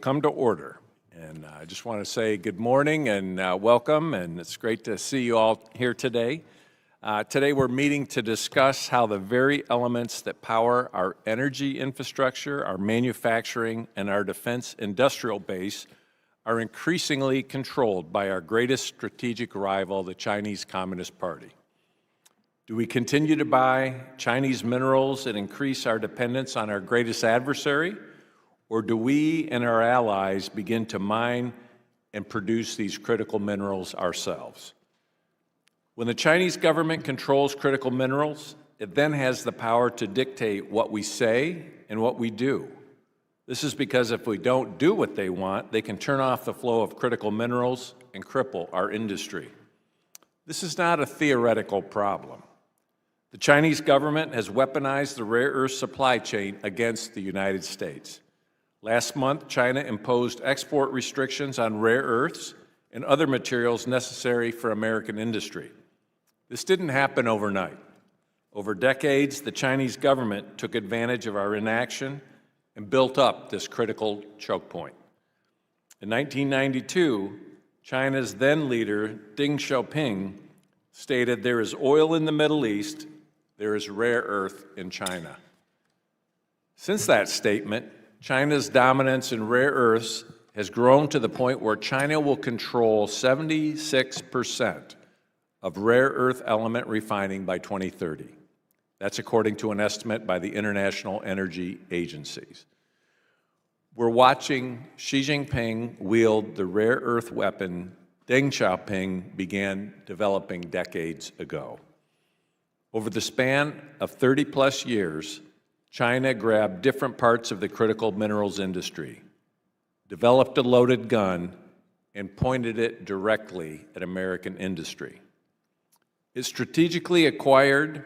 Come to order. And I just want to say good morning and welcome, and it's great to see you all here today. Today we're meeting to discuss how the very elements that power our energy infrastructure, our manufacturing, and our defense industrial base are increasingly controlled by our greatest strategic rival, the Chinese Communist Party. Do we continue to buy Chinese minerals and increase our dependence on our greatest adversary? Or do we and our allies begin to mine and produce these critical minerals ourselves? When the Chinese government controls critical minerals, it then has the power to dictate what we say and what we do. This is because if we don't do what they want, they can turn off the flow of critical minerals and cripple our industry. This is not a theoretical problem. The Chinese government has weaponized the rare earth supply chain against the United States. Last month, China imposed export restrictions on rare earths and other materials necessary for American industry. This didn't happen overnight. Over decades, the Chinese government took advantage of our inaction and built up this critical choke point. In 1992, China's then leader, Deng Xiaoping, stated, "There is oil in the Middle East, there is rare earth in China." Since that statement, China's dominance in rare earths has grown to the point where China will control 76% of rare earth element refining by 2030. That's according to an estimate by the International Energy Agencies. We're watching Xi Jinping wield the rare earth weapon Deng Xiaoping began developing decades ago. Over the span of 30-plus years, China grabbed different parts of the critical minerals industry, developed a loaded gun, and pointed it directly at American industry. It strategically acquired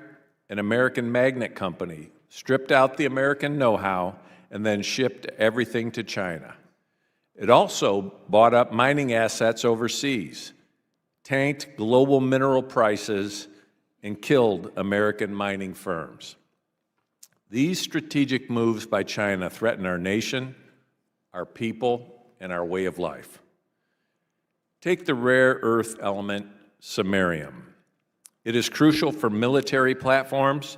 an American magnet company, stripped out the American know-how, and then shipped everything to China. It also bought up mining assets overseas, tanked global mineral prices, and killed American mining firms. These strategic moves by China threaten our nation, our people, and our way of life. Take the rare earth element samarium. It is crucial for military platforms,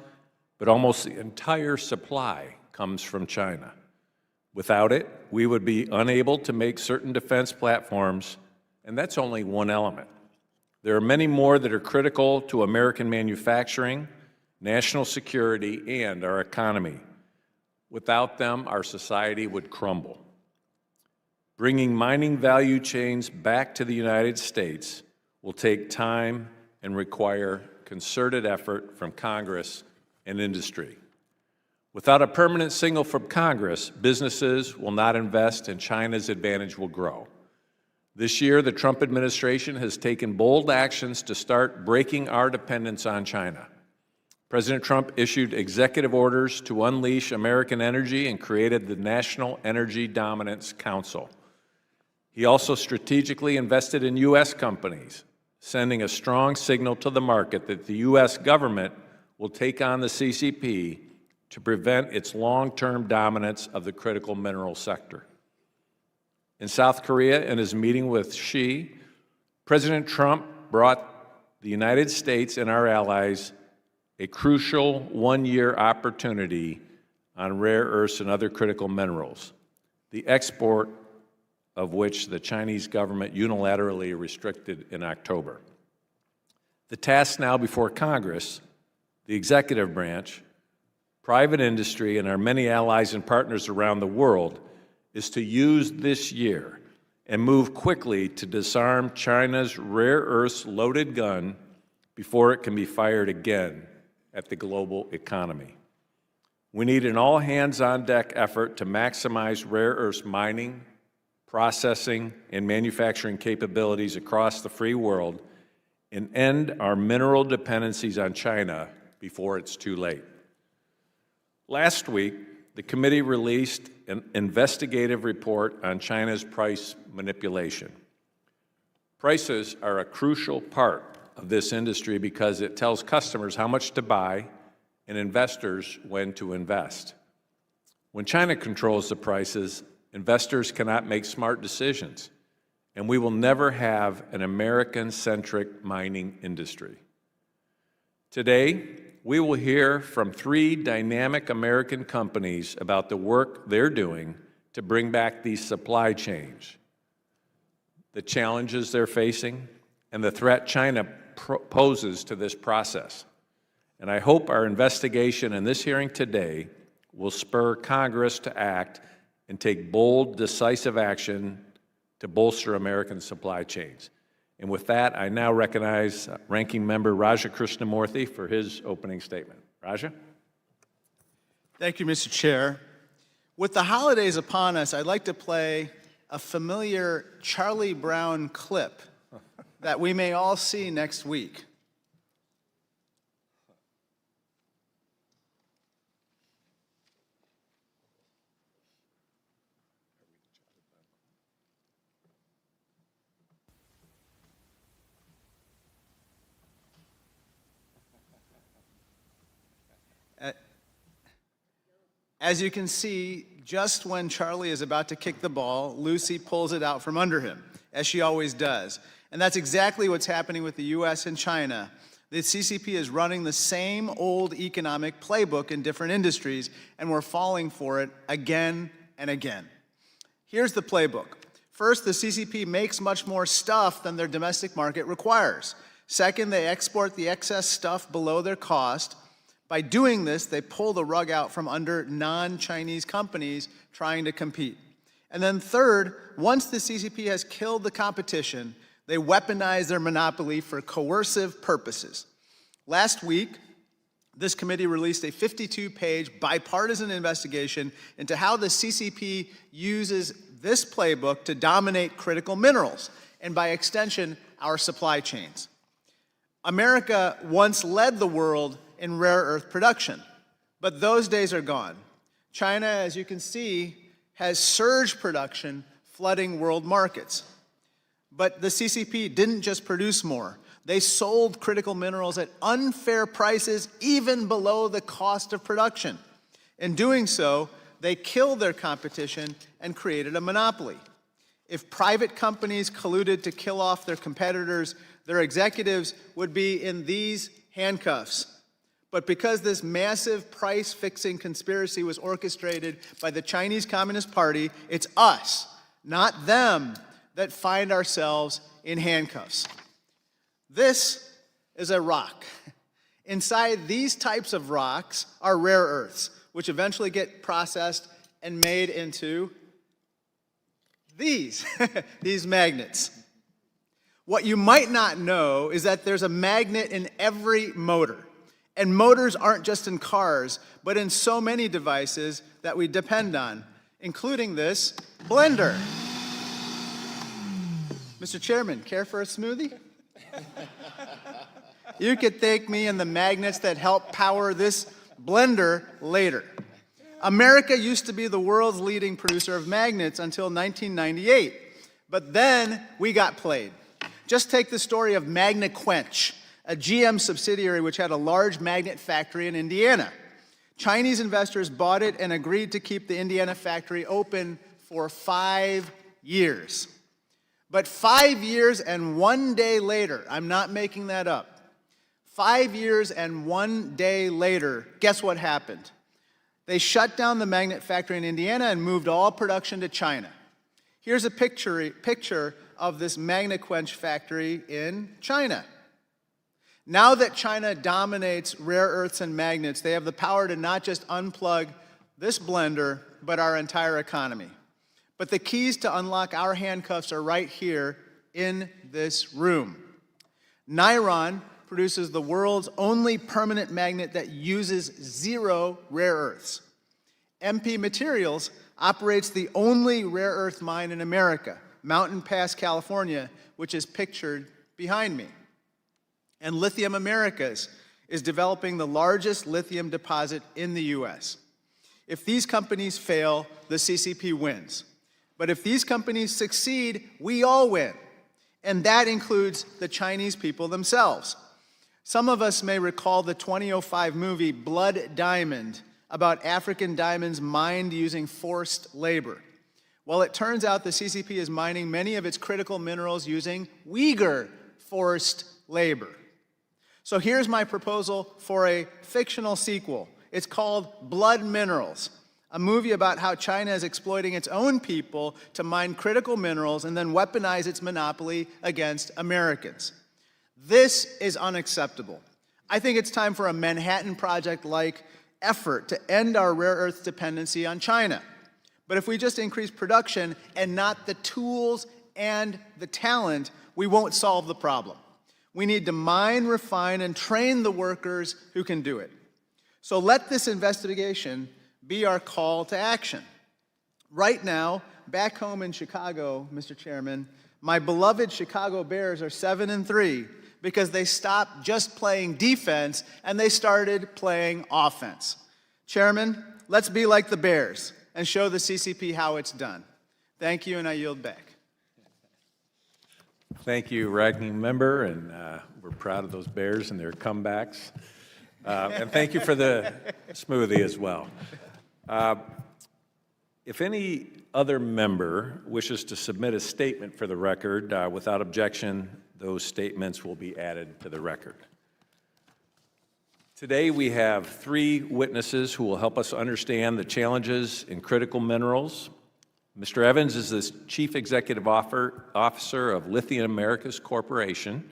but almost the entire supply comes from China. Without it, we would be unable to make certain defense platforms, and that's only one element. There are many more that are critical to American manufacturing, national security, and our economy. Without them, our society would crumble. Bringing mining value chains back to the United States will take time and require concerted effort from Congress and industry. Without a permanent signal from Congress, businesses will not invest and China's advantage will grow. This year, the Trump administration has taken bold actions to start breaking our dependence on China. President Trump issued executive orders to unleash American energy and created the National Energy Dominance Council. He also strategically invested in U.S. companies, sending a strong signal to the market that the U.S. government will take on the CCP to prevent its long-term dominance of the critical mineral sector. In South Korea, in his meeting with Xi, President Trump brought the United States and our allies a crucial one-year opportunity on rare earths and other critical minerals, the export of which the Chinese government unilaterally restricted in October. The task now before Congress, the executive branch, private industry, and our many allies and partners around the world is to use this year and move quickly to disarm China's rare earths loaded gun before it can be fired again at the global economy. We need an all-hands-on-deck effort to maximize rare earths mining, processing, and manufacturing capabilities across the free world and end our mineral dependencies on China before it's too late. Last week, the committee released an investigative report on China's price manipulation. Prices are a crucial part of this industry because it tells customers how much to buy and investors when to invest. When China controls the prices, investors cannot make smart decisions, and we will never have an American-centric mining industry. Today, we will hear from 3 dynamic American companies about the work they're doing to bring back these supply chains, the challenges they're facing, and the threat China poses to this process. And I hope our investigation and this hearing today will spur Congress to act and take bold, decisive action to bolster American supply chains. And with that, I now recognize Ranking Member Raja Krishnamurthy for his opening statement. Raja? Thank you, Mr. Chair. With the holidays upon us, I'd like to play a familiar Charlie Brown clip that we may all see next week. As you can see, just when Charlie is about to kick the ball, Lucy pulls it out from under him, as she always does. And that's exactly what's happening with the U.S. and China. The CCP is running the same old economic playbook in different industries, and we're falling for it again and again. Here's the playbook. First, the CCP makes much more stuff than their domestic market requires. Second, they export the excess stuff below their cost. By doing this, they pull the rug out from under non-Chinese companies trying to compete. And then third, once the CCP has killed the competition, they weaponize their monopoly for coercive purposes. Last week, this committee released a 52-page bipartisan investigation into how the CCP uses this playbook to dominate critical minerals, and by extension, our supply chains. America once led the world in rare earth production, but those days are gone. China, as you can see, has surged production, flooding world markets. But the CCP didn't just produce more. They sold critical minerals at unfair prices, even below the cost of production. In doing so, they killed their competition and created a monopoly. If private companies colluded to kill off their competitors, their executives would be in these handcuffs. But because this massive price-fixing conspiracy was orchestrated by the Chinese Communist Party, it's us, not them, that find ourselves in handcuffs. This is a rock. Inside these types of rocks are rare earths, which eventually get processed and made into these, these magnets. What you might not know is that there's a magnet in every motor. And motors aren't just in cars, but in so many devices that we depend on, including this blender. Mr. Chairman, care for a smoothie? You could thank me and the magnets that help power this blender later. America used to be the world's leading producer of magnets until 1998, but then we got played. Just take the story of Magnequench, a GM subsidiary which had a large magnet factory in Indiana. Chinese investors bought it and agreed to keep the Indiana factory open for 5 years. But 5 years and 1 day later, I'm not making that up, 5 years and 1 day later, guess what happened? They shut down the magnet factory in Indiana and moved all production to China. Here's a picture of this Magnequench factory in China. Now that China dominates rare earths and magnets, they have the power to not just unplug this blender, but our entire economy. But the keys to unlock our handcuffs are right here in this room. Niron produces the world's only permanent magnet that uses 0 rare earths. MP Materials operates the only rare earth mine in America, Mountain Pass, California, which is pictured behind me. And Lithium Americas is developing the largest lithium deposit in the U.S. If these companies fail, the CCP wins. But if these companies succeed, we all win. And that includes the Chinese people themselves. Some of us may recall the 2005 movie Blood Diamond about African diamonds mined using forced labor. Well, it turns out the CCP is mining many of its critical minerals using Uyghur forced labor. So here's my proposal for a fictional sequel. It's called Blood Minerals, a movie about how China is exploiting its own people to mine critical minerals and then weaponize its monopoly against Americans. This is unacceptable. I think it's time for a Manhattan Project-like effort to end our rare earth dependency on China. But if we just increase production and not the tools and the talent, we won't solve the problem. We need to mine, refine, and train the workers who can do it. So let this investigation be our call to action. Right now, back home in Chicago, Mr. Chairman, my beloved Chicago Bears are 7-3 because they stopped just playing defense and they started playing offense. Chairman, let's be like the Bears and show the CCP how it's done. Thank you, and I yield back. Thank you, Ranking Member, and we're proud of those Bears and their comebacks. And thank you for the smoothie as well. If any other member wishes to submit a statement for the record, without objection, those statements will be added to the record. Today we have 3 witnesses who will help us understand the challenges in critical minerals. Mr. Evans is the Chief Executive Officer of Lithium Americas Corporation.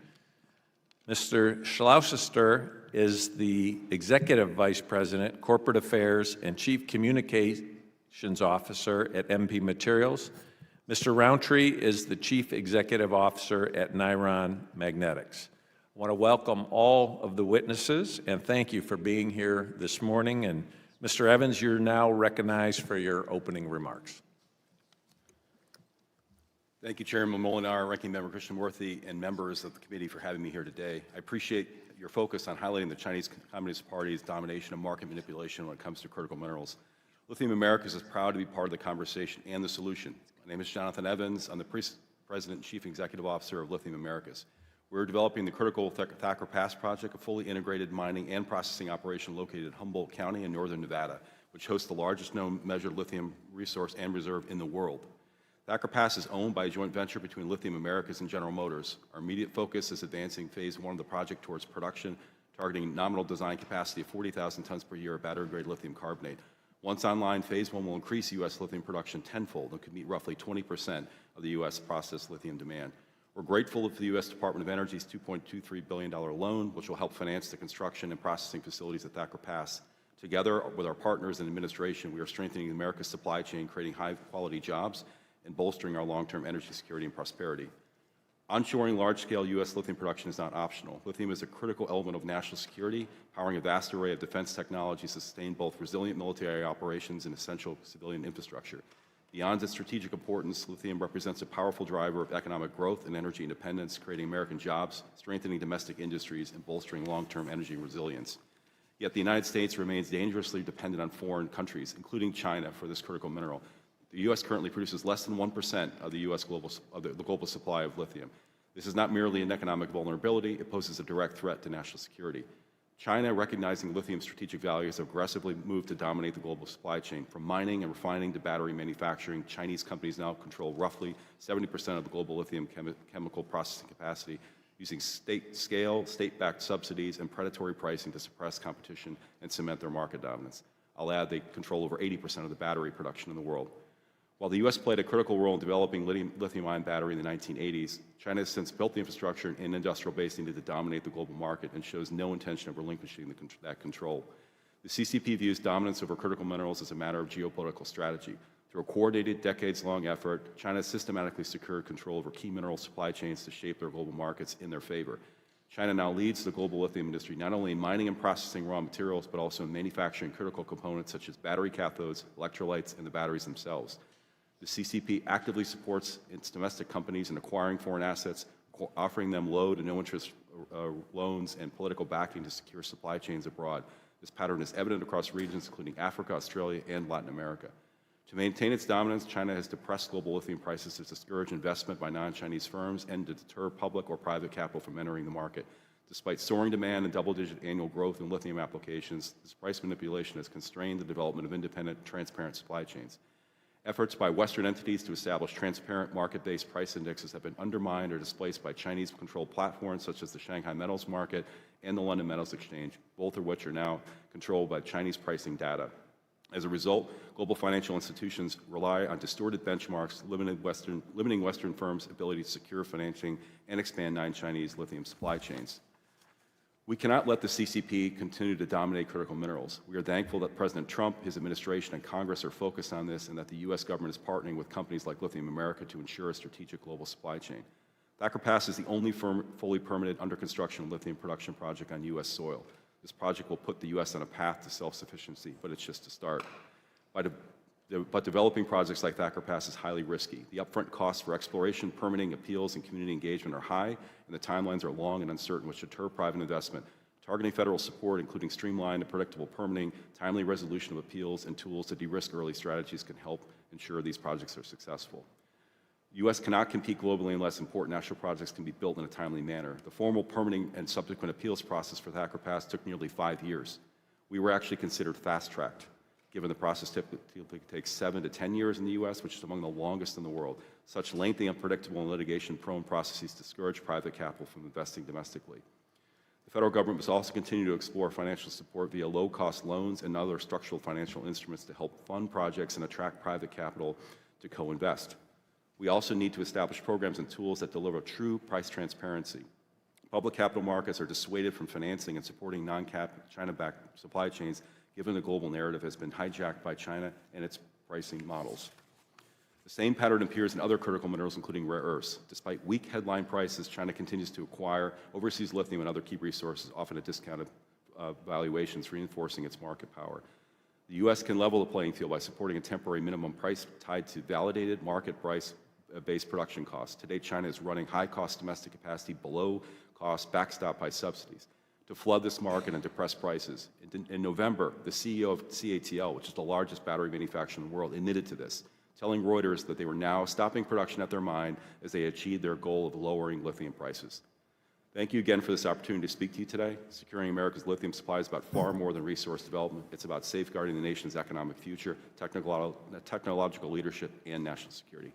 Mr. Schlauster is the Executive Vice President, Corporate Affairs, and Chief Communications Officer at MP Materials. Mr. Roundtree is the Chief Executive Officer at Niron Magnetics. I want to welcome all of the witnesses and thank you for being here this morning. And Mr. Evans, you're now recognized for your opening remarks. Thank you, Chairman Molinar, Ranking Member Krishnamurthy, and members of the committee for having me here today. I appreciate your focus on highlighting the Chinese Communist Party's domination and market manipulation when it comes to critical minerals. Lithium Americas is proud to be part of the conversation and the solution. My name is Jonathan Evans. I'm the President and Chief Executive Officer of Lithium Americas. We're developing the critical Thacker Pass project, a fully integrated mining and processing operation located in Humboldt County in northern Nevada, which hosts the largest known measured lithium resource and reserve in the world. Thacker Pass is owned by a joint venture between Lithium Americas and General Motors. Our immediate focus is advancing phase 1 of the project towards production, targeting nominal design capacity of 40,000 tons per year of battery-grade lithium carbonate. Once online, phase 1 will increase U.S. lithium production tenfold and could meet roughly 20% of the U.S. processed lithium demand. We're grateful for the U.S. Department of Energy's $2.23 billion loan, which will help finance the construction and processing facilities at Thacker Pass. Together with our partners in administration, we are strengthening America's supply chain, creating high-quality jobs, and bolstering our long-term energy security and prosperity. Onshoring large-scale U.S. lithium production is not optional. Lithium is a critical element of national security, powering a vast array of defense technologies to sustain both resilient military operations and essential civilian infrastructure. Beyond its strategic importance, lithium represents a powerful driver of economic growth and energy independence, creating American jobs, strengthening domestic industries, and bolstering long-term energy resilience. Yet the United States remains dangerously dependent on foreign countries, including China, for this critical mineral. The U.S. currently produces less than 1% of the U.S. global supply of lithium. This is not merely an economic vulnerability, it poses a direct threat to national security. China, recognizing lithium's strategic value, has aggressively moved to dominate the global supply chain. From mining and refining to battery manufacturing, Chinese companies now control roughly 70% of the global lithium chemical processing capacity, using state-backed subsidies and predatory pricing to suppress competition and cement their market dominance. I'll add they control over 80% of the battery production in the world. While the U.S. played a critical role in developing lithium-ion battery in the 1980s, China has since built the infrastructure and industrial base needed to dominate the global market and shows no intention of relinquishing that control. The CCP views dominance over critical minerals as a matter of geopolitical strategy. Through a coordinated, decades-long effort, China has systematically secured control over key mineral supply chains to shape their global markets in their favor. China now leads the global lithium industry, not only in mining and processing raw materials, but also in manufacturing critical components such as battery cathodes, electrolytes, and the batteries themselves. The CCP actively supports its domestic companies in acquiring foreign assets, offering them low to no interest loans and political backing to secure supply chains abroad. This pattern is evident across regions including Africa, Australia, and Latin America. To maintain its dominance, China has depressed global lithium prices to discourage investment by non-Chinese firms and to deter public or private capital from entering the market. Despite soaring demand and double-digit annual growth in lithium applications, this price manipulation has constrained the development of independent, transparent supply chains. Efforts by Western entities to establish transparent market-based price indexes have been undermined or displaced by Chinese-controlled platforms such as the Shanghai Metals Market and the London Metals Exchange, both of which are now controlled by Chinese pricing data. As a result, global financial institutions rely on distorted benchmarks, limiting Western firms' ability to secure financing and expand non-Chinese lithium supply chains. We cannot let the CCP continue to dominate critical minerals. We are thankful that President Trump, his administration, and Congress are focused on this and that the U.S. government is partnering with companies like Lithium America to ensure a strategic global supply chain. Thacker Pass is the only fully permitted under construction lithium production project on U.S. soil. This project will put the U.S. on a path to self-sufficiency, but it's just a start. But developing projects like Thacker Pass is highly risky. The upfront costs for exploration, permitting, appeals, and community engagement are high, and the timelines are long and uncertain, which deter private investment. Targeting federal support, including streamlined and predictable permitting, timely resolution of appeals, and tools to de-risk early strategies can help ensure these projects are successful. The U.S. cannot compete globally unless important national projects can be built in a timely manner. The formal permitting and subsequent appeals process for Thacker Pass took nearly 5 years. We were actually considered fast-tracked, given the process typically takes 7 to 10 years in the U.S., which is among the longest in the world. Such lengthy, unpredictable, and litigation-prone processes discourage private capital from investing domestically. The federal government must also continue to explore financial support via low-cost loans and other structural financial instruments to help fund projects and attract private capital to co-invest. We also need to establish programs and tools that deliver true price transparency. Public capital markets are dissuaded from financing and supporting non-China-backed supply chains, given the global narrative has been hijacked by China and its pricing models. The same pattern appears in other critical minerals, including rare earths. Despite weak headline prices, China continues to acquire overseas lithium and other key resources, often at discounted valuations, reinforcing its market power. The U.S. can level the playing field by supporting a temporary minimum price tied to validated market price-based production costs. Today, China is running high-cost domestic capacity below cost, backstopped by subsidies, to flood this market and depress prices. In November, the CEO of CATL, which is the largest battery manufacturer in the world, admitted to this, telling Reuters that they were now stopping production at their mine as they achieved their goal of lowering lithium prices. Thank you again for this opportunity to speak to you today. Securing America's lithium supply is about far more than resource development. It's about safeguarding the nation's economic future, technological leadership, and national security.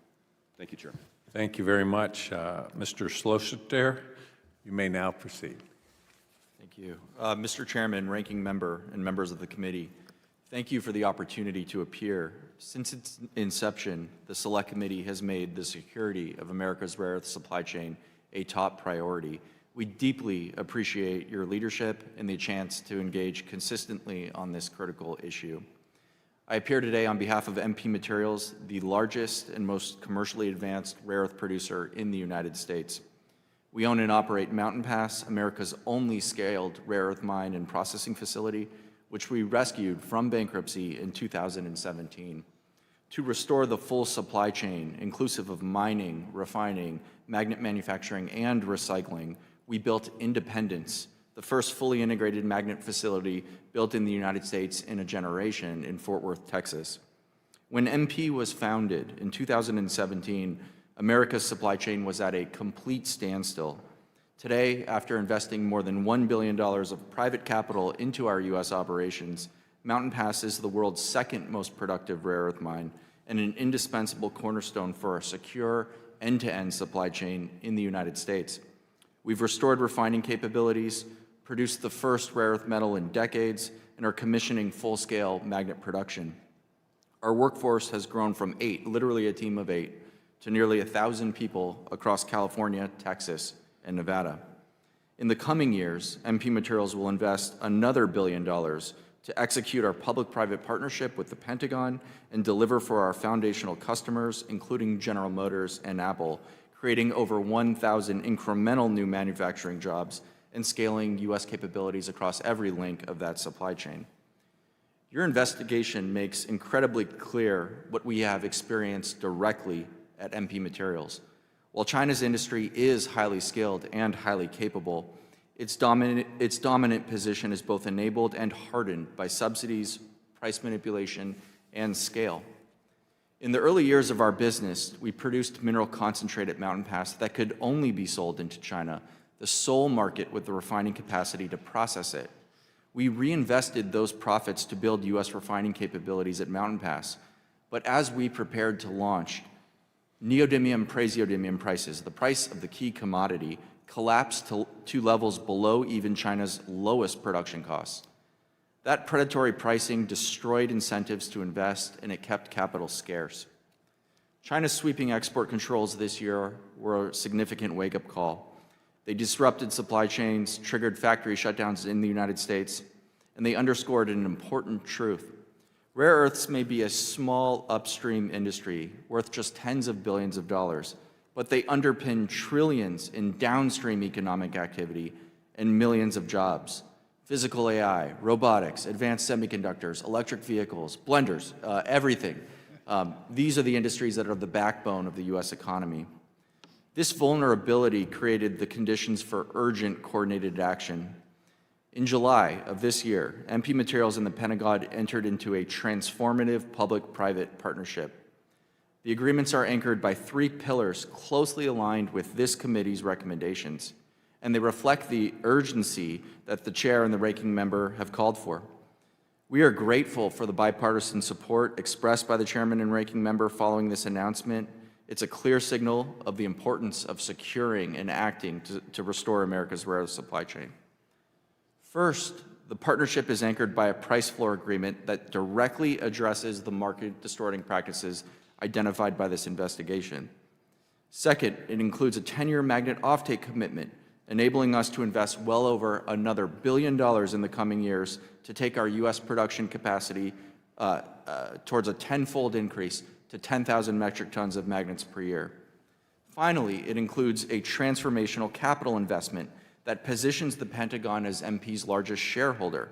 Thank you, Chairman. Thank you very much. Mr. Schlosser, you may now proceed. Thank you. Mr. Chairman, Ranking Member, and members of the committee, thank you for the opportunity to appear. Since its inception, the Select Committee has made the security of America's rare earth supply chain a top priority. We deeply appreciate your leadership and the chance to engage consistently on this critical issue. I appear today on behalf of MP Materials, the largest and most commercially advanced rare earth producer in the United States. We own and operate Mountain Pass, America's only scaled rare earth mine and processing facility, which we rescued from bankruptcy in 2017. To restore the full supply chain, inclusive of mining, refining, magnet manufacturing, and recycling, we built Independence, the first fully integrated magnet facility built in the United States in a generation in Fort Worth, Texas. When MP was founded in 2017, America's supply chain was at a complete standstill. Today, after investing more than $1 billion of private capital into our U.S. operations, Mountain Pass is the world's second most productive rare earth mine and an indispensable cornerstone for a secure, end-to-end supply chain in the United States. We've restored refining capabilities, produced the first rare earth metal in decades, and are commissioning full-scale magnet production. Our workforce has grown from 8, literally a team of 8, to nearly 1,000 people across California, Texas, and Nevada. In the coming years, MP Materials will invest another $1 billion to execute our public-private partnership with the Pentagon and deliver for our foundational customers, including General Motors and Apple, creating over 1,000 incremental new manufacturing jobs and scaling U.S. capabilities across every link of that supply chain. Your investigation makes incredibly clear what we have experienced directly at MP Materials. While China's industry is highly skilled and highly capable, its dominant position is both enabled and hardened by subsidies, price manipulation, and scale. In the early years of our business, we produced mineral concentrate at Mountain Pass that could only be sold into China, the sole market with the refining capacity to process it. We reinvested those profits to build U.S. refining capabilities at Mountain Pass. But as we prepared to launch, neodymium praseodymium prices, the price of the key commodity, collapsed to levels below even China's lowest production costs. That predatory pricing destroyed incentives to invest, and it kept capital scarce. China's sweeping export controls this year were a significant wake-up call. They disrupted supply chains, triggered factory shutdowns in the United States, and they underscored an important truth. Rare earths may be a small upstream industry worth just tens of billions of dollars, but they underpin trillions in downstream economic activity and millions of jobs. Physical AI, robotics, advanced semiconductors, electric vehicles, blenders, everything. These are the industries that are the backbone of the U.S. economy. This vulnerability created the conditions for urgent coordinated action. In July of this year, MP Materials and the Pentagon entered into a transformative public-private partnership. The agreements are anchored by 3 pillars closely aligned with this committee's recommendations, and they reflect the urgency that the chair and the ranking member have called for. We are grateful for the bipartisan support expressed by the chairman and ranking member following this announcement. It's a clear signal of the importance of securing and acting to restore America's rare earth supply chain. First, the partnership is anchored by a price floor agreement that directly addresses the market-distorting practices identified by this investigation. Second, it includes a 10-year magnet offtake commitment, enabling us to invest well over another $1 billion in the coming years to take our U.S. production capacity towards a 10-fold increase to 10,000 metric tons of magnets per year. Finally, it includes a transformational capital investment that positions the Pentagon as MP's largest shareholder.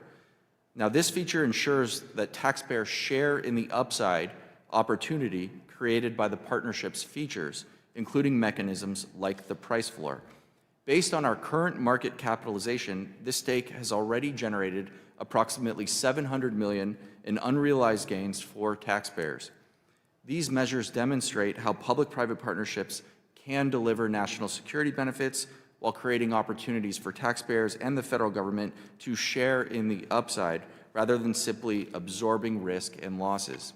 Now, this feature ensures that taxpayers share in the upside opportunity created by the partnership's features, including mechanisms like the price floor. Based on our current market capitalization, this stake has already generated approximately $700 million in unrealized gains for taxpayers. These measures demonstrate how public-private partnerships can deliver national security benefits while creating opportunities for taxpayers and the federal government to share in the upside rather than simply absorbing risk and losses.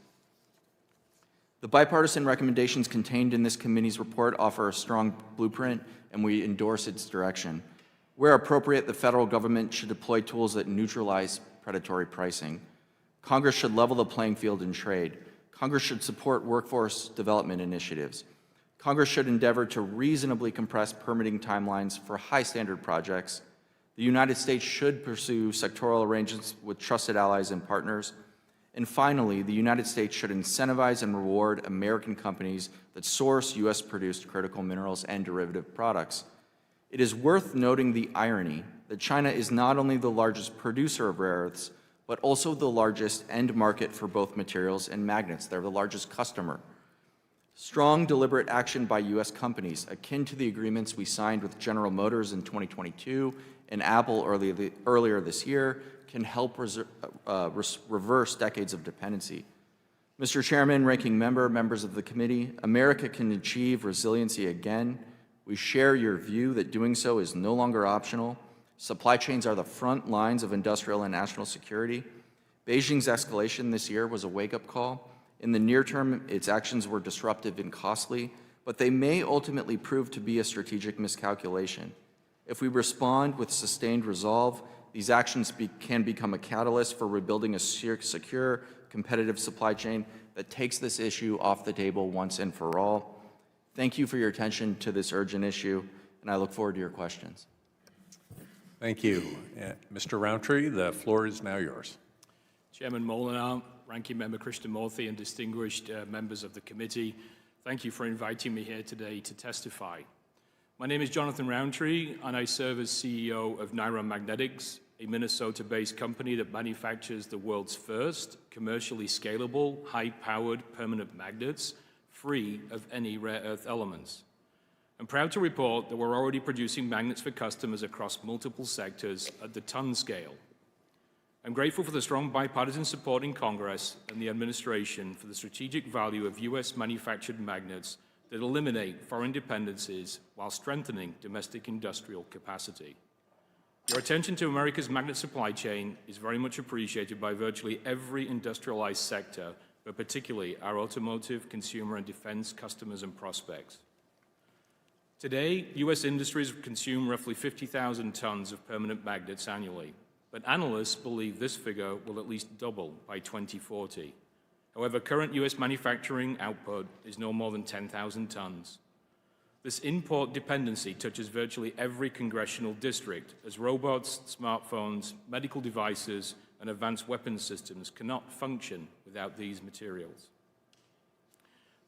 The bipartisan recommendations contained in this committee's report offer a strong blueprint, and we endorse its direction. Where appropriate, the federal government should deploy tools that neutralize predatory pricing. Congress should level the playing field in trade. Congress should support workforce development initiatives. Congress should endeavor to reasonably compress permitting timelines for high-standard projects. The United States should pursue sectoral arrangements with trusted allies and partners. And finally, the United States should incentivize and reward American companies that source U.S.-produced critical minerals and derivative products. It is worth noting the irony that China is not only the largest producer of rare earths, but also the largest end market for both materials and magnets. They're the largest customer. Strong, deliberate action by U.S. companies, akin to the agreements we signed with General Motors in 2022 and Apple earlier this year, can help reverse decades of dependency. Mr. Chairman, ranking member, members of the committee, America can achieve resiliency again. We share your view that doing so is no longer optional. Supply chains are the front lines of industrial and national security. Beijing's escalation this year was a wake-up call. In the near term, its actions were disruptive and costly, but they may ultimately prove to be a strategic miscalculation. If we respond with sustained resolve, these actions can become a catalyst for rebuilding a secure, competitive supply chain that takes this issue off the table once and for all. Thank you for your attention to this urgent issue, and I look forward to your questions. Thank you. Mr. Roundtree, the floor is now yours. Chairman Molinar, Ranking Member Krishnamurthy, and distinguished members of the committee, thank you for inviting me here today to testify. My name is Jonathan Roundtree, and I serve as CEO of Niron Magnetics, a Minnesota-based company that manufactures the world's first commercially scalable, high-powered permanent magnets, free of any rare earth elements. I'm proud to report that we're already producing magnets for customers across multiple sectors at the ton scale. I'm grateful for the strong bipartisan support in Congress and the administration for the strategic value of U.S. manufactured magnets that eliminate foreign dependencies while strengthening domestic industrial capacity. Your attention to America's magnet supply chain is very much appreciated by virtually every industrialized sector, but particularly our automotive, consumer, and defense customers and prospects. Today, U.S. industries consume roughly 50,000 tons of permanent magnets annually, but analysts believe this figure will at least double by 2040. However, current U.S. manufacturing output is no more than 10,000 tons. This import dependency touches virtually every congressional district, as robots, smartphones, medical devices, and advanced weapons systems cannot function without these materials.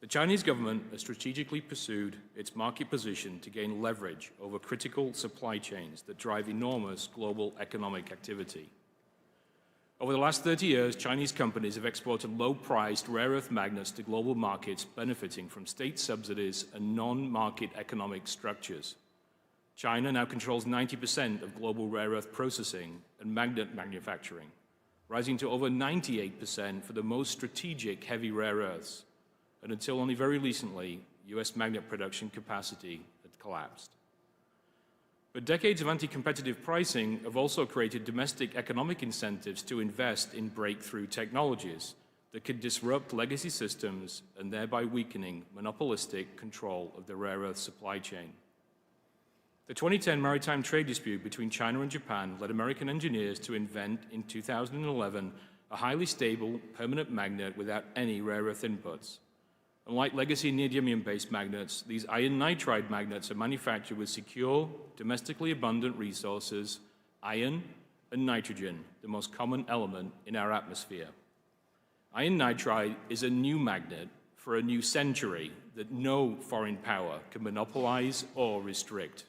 The Chinese government has strategically pursued its market position to gain leverage over critical supply chains that drive enormous global economic activity. Over the last 30 years, Chinese companies have exported low-priced rare earth magnets to global markets benefiting from state subsidies and non-market economic structures. China now controls 90% of global rare earth processing and magnet manufacturing, rising to over 98% for the most strategic heavy rare earths, and until only very recently, U.S. magnet production capacity had collapsed. But decades of anti-competitive pricing have also created domestic economic incentives to invest in breakthrough technologies that could disrupt legacy systems and thereby weakening monopolistic control of the rare earth supply chain. The 2010 maritime trade dispute between China and Japan led American engineers to invent in 2011 a highly stable, permanent magnet without any rare earth inputs. Unlike legacy neodymium-based magnets, these iron nitride magnets are manufactured with secure, domestically abundant resources, iron and nitrogen, the most common element in our atmosphere. Iron nitride is a new magnet for a new century that no foreign power can monopolize or restrict.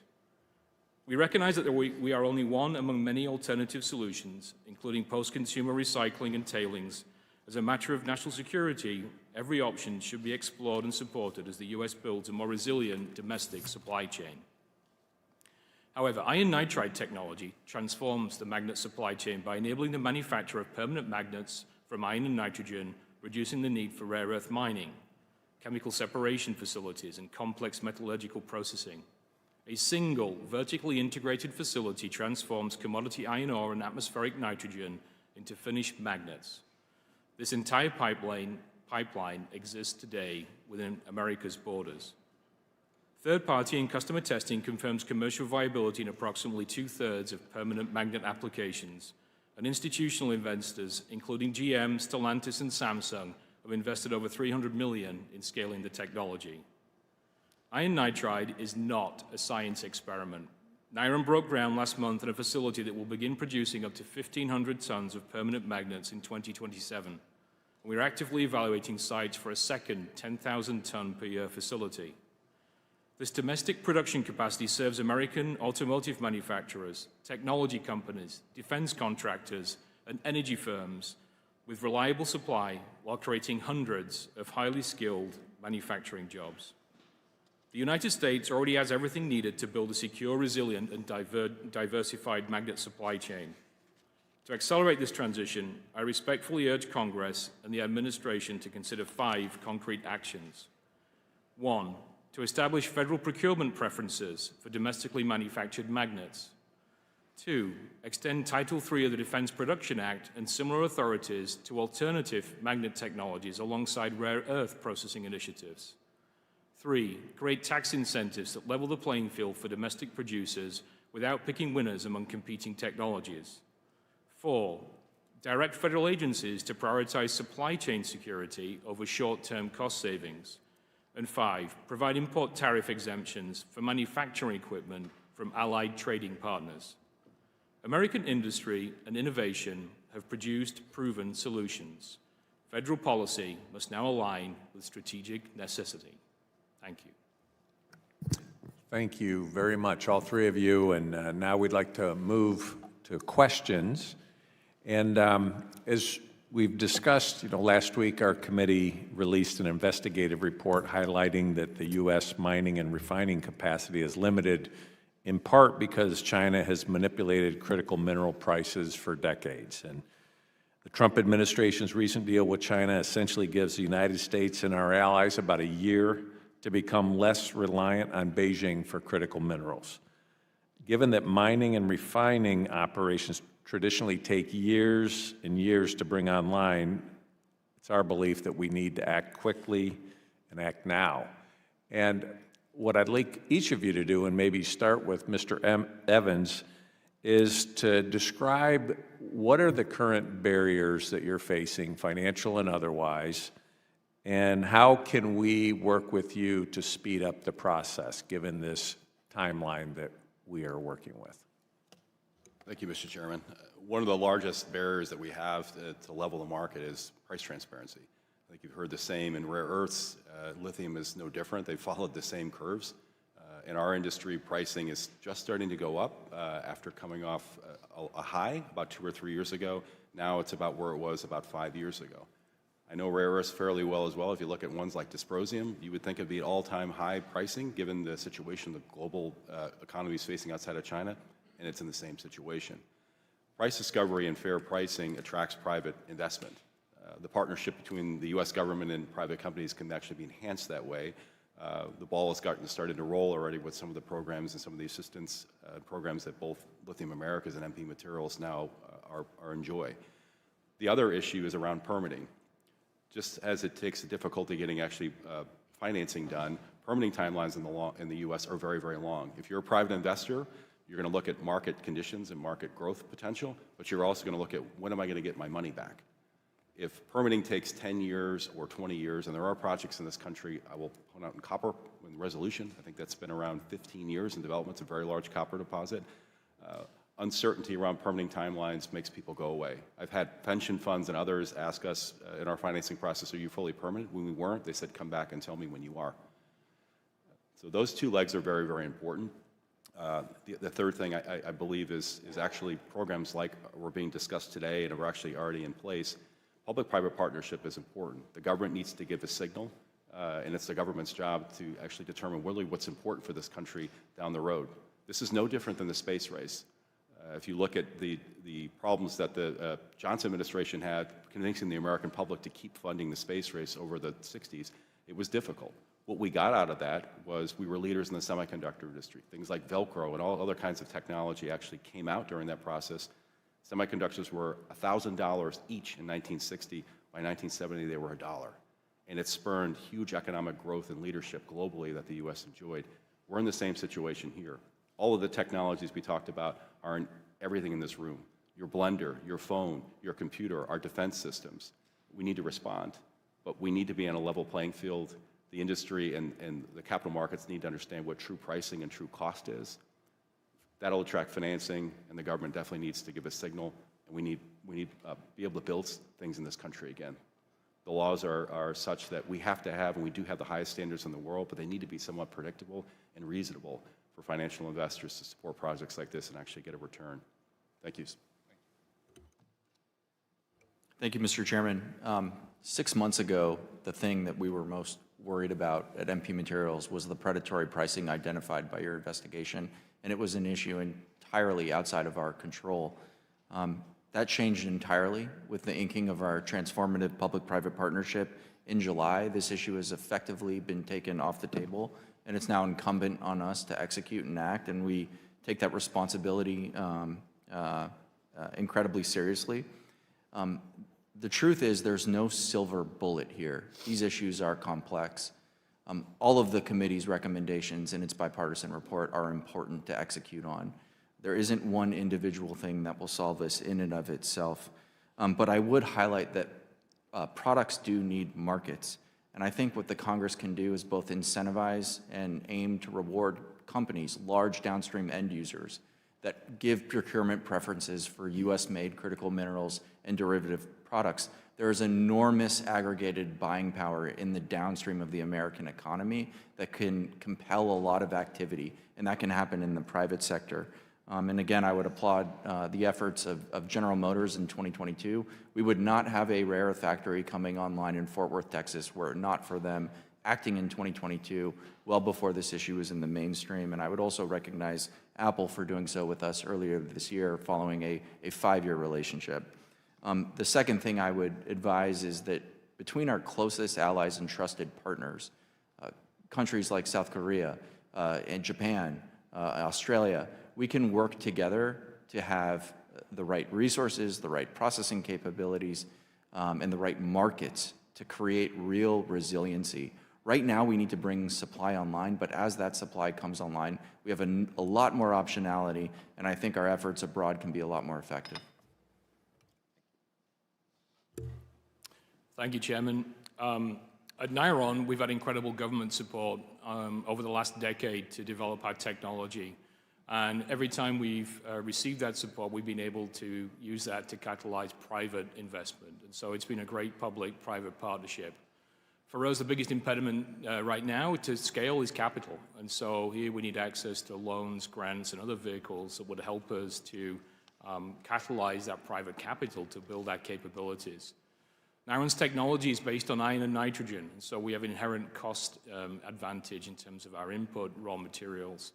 We recognize that we are only one among many alternative solutions, including post-consumer recycling and tailings. As a matter of national security, every option should be explored and supported as the U.S. builds a more resilient domestic supply chain. However, iron nitride technology transforms the magnet supply chain by enabling the manufacture of permanent magnets from iron and nitrogen, reducing the need for rare earth mining, chemical separation facilities, and complex metallurgical processing. A single vertically integrated facility transforms commodity iron ore and atmospheric nitrogen into finished magnets. This entire pipeline exists today within America's borders. Third-party and customer testing confirms commercial viability in approximately 2/3 of permanent magnet applications, and institutional investors, including GM, Stellantis, and Samsung, have invested over $300 million in scaling the technology. Iron nitride is not a science experiment. NIRAM broke ground last month at a facility that will begin producing up to 1,500 tons of permanent magnets in 2027. We're actively evaluating sites for a second 10,000-ton per year facility. This domestic production capacity serves American automotive manufacturers, technology companies, defense contractors, and energy firms with reliable supply while creating hundreds of highly skilled manufacturing jobs. The United States already has everything needed to build a secure, resilient, and diversified magnet supply chain. To accelerate this transition, I respectfully urge Congress and the administration to consider 5 concrete actions. 1, to establish federal procurement preferences for domestically manufactured magnets. 2, extend Title III of the Defense Production Act and similar authorities to alternative magnet technologies alongside rare earth processing initiatives. 3, create tax incentives that level the playing field for domestic producers without picking winners among competing technologies. 4, direct federal agencies to prioritize supply chain security over short-term cost savings. And 5, provide import tariff exemptions for manufacturing equipment from allied trading partners. American industry and innovation have produced proven solutions. Federal policy must now align with strategic necessity. Thank you. Thank you very much, all 3 of you. And now we'd like to move to questions. And as we've discussed, last week our committee released an investigative report highlighting that the U.S. mining and refining capacity is limited in part because China has manipulated critical mineral prices for decades. And the Trump administration's recent deal with China essentially gives the United States and our allies about a year to become less reliant on Beijing for critical minerals. Given that mining and refining operations traditionally take years and years to bring online, It's our belief that we need to act quickly and act now. And what I'd like each of you to do, and maybe start with Mr. Evans, is to describe what are the current barriers that you're facing, financial and otherwise, and how can we work with you to speed up the process, given this timeline that we are working with? Thank you, Mr. Chairman. One of the largest barriers that we have to level the market is price transparency. I think you've heard the same in rare earths. Lithium is no different. They followed the same curves. In our industry, pricing is just starting to go up after coming off a high about 2 or 3 years ago. Now it's about where it was about 5 years ago. I know rare earths fairly well as well. If you look at ones like dysprosium, you would think it'd be all-time high pricing given the situation the global economy is facing outside of China, and it's in the same situation. Price discovery and fair pricing attracts private investment. The partnership between the U.S. government and private companies can actually be enhanced that way. The ball has started to roll already with some of the programs and some of the assistance programs that both Lithium Americas and MP Materials now are enjoy. The other issue is around permitting. Just as it takes a difficulty getting actually financing done, permitting timelines in the U.S. are very, very long. If you're a private investor, you're going to look at market conditions and market growth potential, but you're also going to look at when am I going to get my money back? If permitting takes 10 years or 20 years, and there are projects in this country, I will point out in copper, in Resolution, I think that's been around 15 years in development. It's a very large copper deposit. Uncertainty around permitting timelines makes people go away. I've had pension funds and others ask us in our financing process, are you fully permitted? When we weren't, they said, come back and tell me when you are. So those two legs are very, very important. The third thing I believe is actually programs like we're being discussed today and are actually already in place. Public-private partnership is important. The government needs to give a signal, and it's the government's job to actually determine really what's important for this country down the road. This is no different than the space race. If you look at the problems that the Johnson administration had convincing the American public to keep funding the space race over the 60s, it was difficult. What we got out of that was we were leaders in the semiconductor industry. Things like Velcro and all other kinds of technology actually came out during that process. Semiconductors were $1,000 each in 1960. By 1970, they were $1. And it spurned huge economic growth and leadership globally that the U.S. enjoyed. We're in the same situation here. All of the technologies we talked about are in everything in this room. Your blender, your phone, your computer, our defense systems. We need to respond, but we need to be on a level playing field. The industry and the capital markets need to understand what true pricing and true cost is. That'll attract financing, and the government definitely needs to give a signal, and we need to be able to build things in this country again. The laws are such that we have to have, and we do have the highest standards in the world, but they need to be somewhat predictable and reasonable for financial investors to support projects like this and actually get a return. Thank you. Thank you, Mr. Chairman. 6 months ago, the thing that we were most worried about at MP Materials was the predatory pricing identified by your investigation, and it was an issue entirely outside of our control. That changed entirely with the inking of our transformative public-private partnership in July. This issue has effectively been taken off the table, and it's now incumbent on us to execute and act, and we take that responsibility incredibly seriously. The truth is there's no silver bullet here. These issues are complex. All of the committee's recommendations in its bipartisan report are important to execute on. There isn't one individual thing that will solve this in and of itself. But I would highlight that products do need markets. And I think what the Congress can do is both incentivize and aim to reward companies, large downstream end users, that give procurement preferences for US-made critical minerals and derivative products. There is enormous aggregated buying power in the downstream of the American economy that can compel a lot of activity, and that can happen in the private sector. And again, I would applaud the efforts of General Motors in 2022. We would not have a rare earth factory coming online in Fort Worth, Texas, were it not for them acting in 2022, well before this issue was in the mainstream. And I would also recognize Apple for doing so with us earlier this year following a 5-year relationship. The second thing I would advise is that between our closest allies and trusted partners, countries like South Korea and Japan, Australia, we can work together to have the right resources, the right processing capabilities, and the right markets to create real resiliency. Right now, we need to bring supply online, but as that supply comes online, we have a lot more optionality, and I think our efforts abroad can be a lot more effective. Thank you, Chairman. At Nairon, we've had incredible government support over the last decade to develop our technology. And every time we've received that support, we've been able to use that to catalyze private investment. And so it's been a great public-private partnership. For us, the biggest impediment right now to scale is capital. And so here we need access to loans, grants, and other vehicles that would help us to catalyze that private capital to build our capabilities. Nairon's technology is based on iron and nitrogen, and so we have inherent cost advantage in terms of our input raw materials.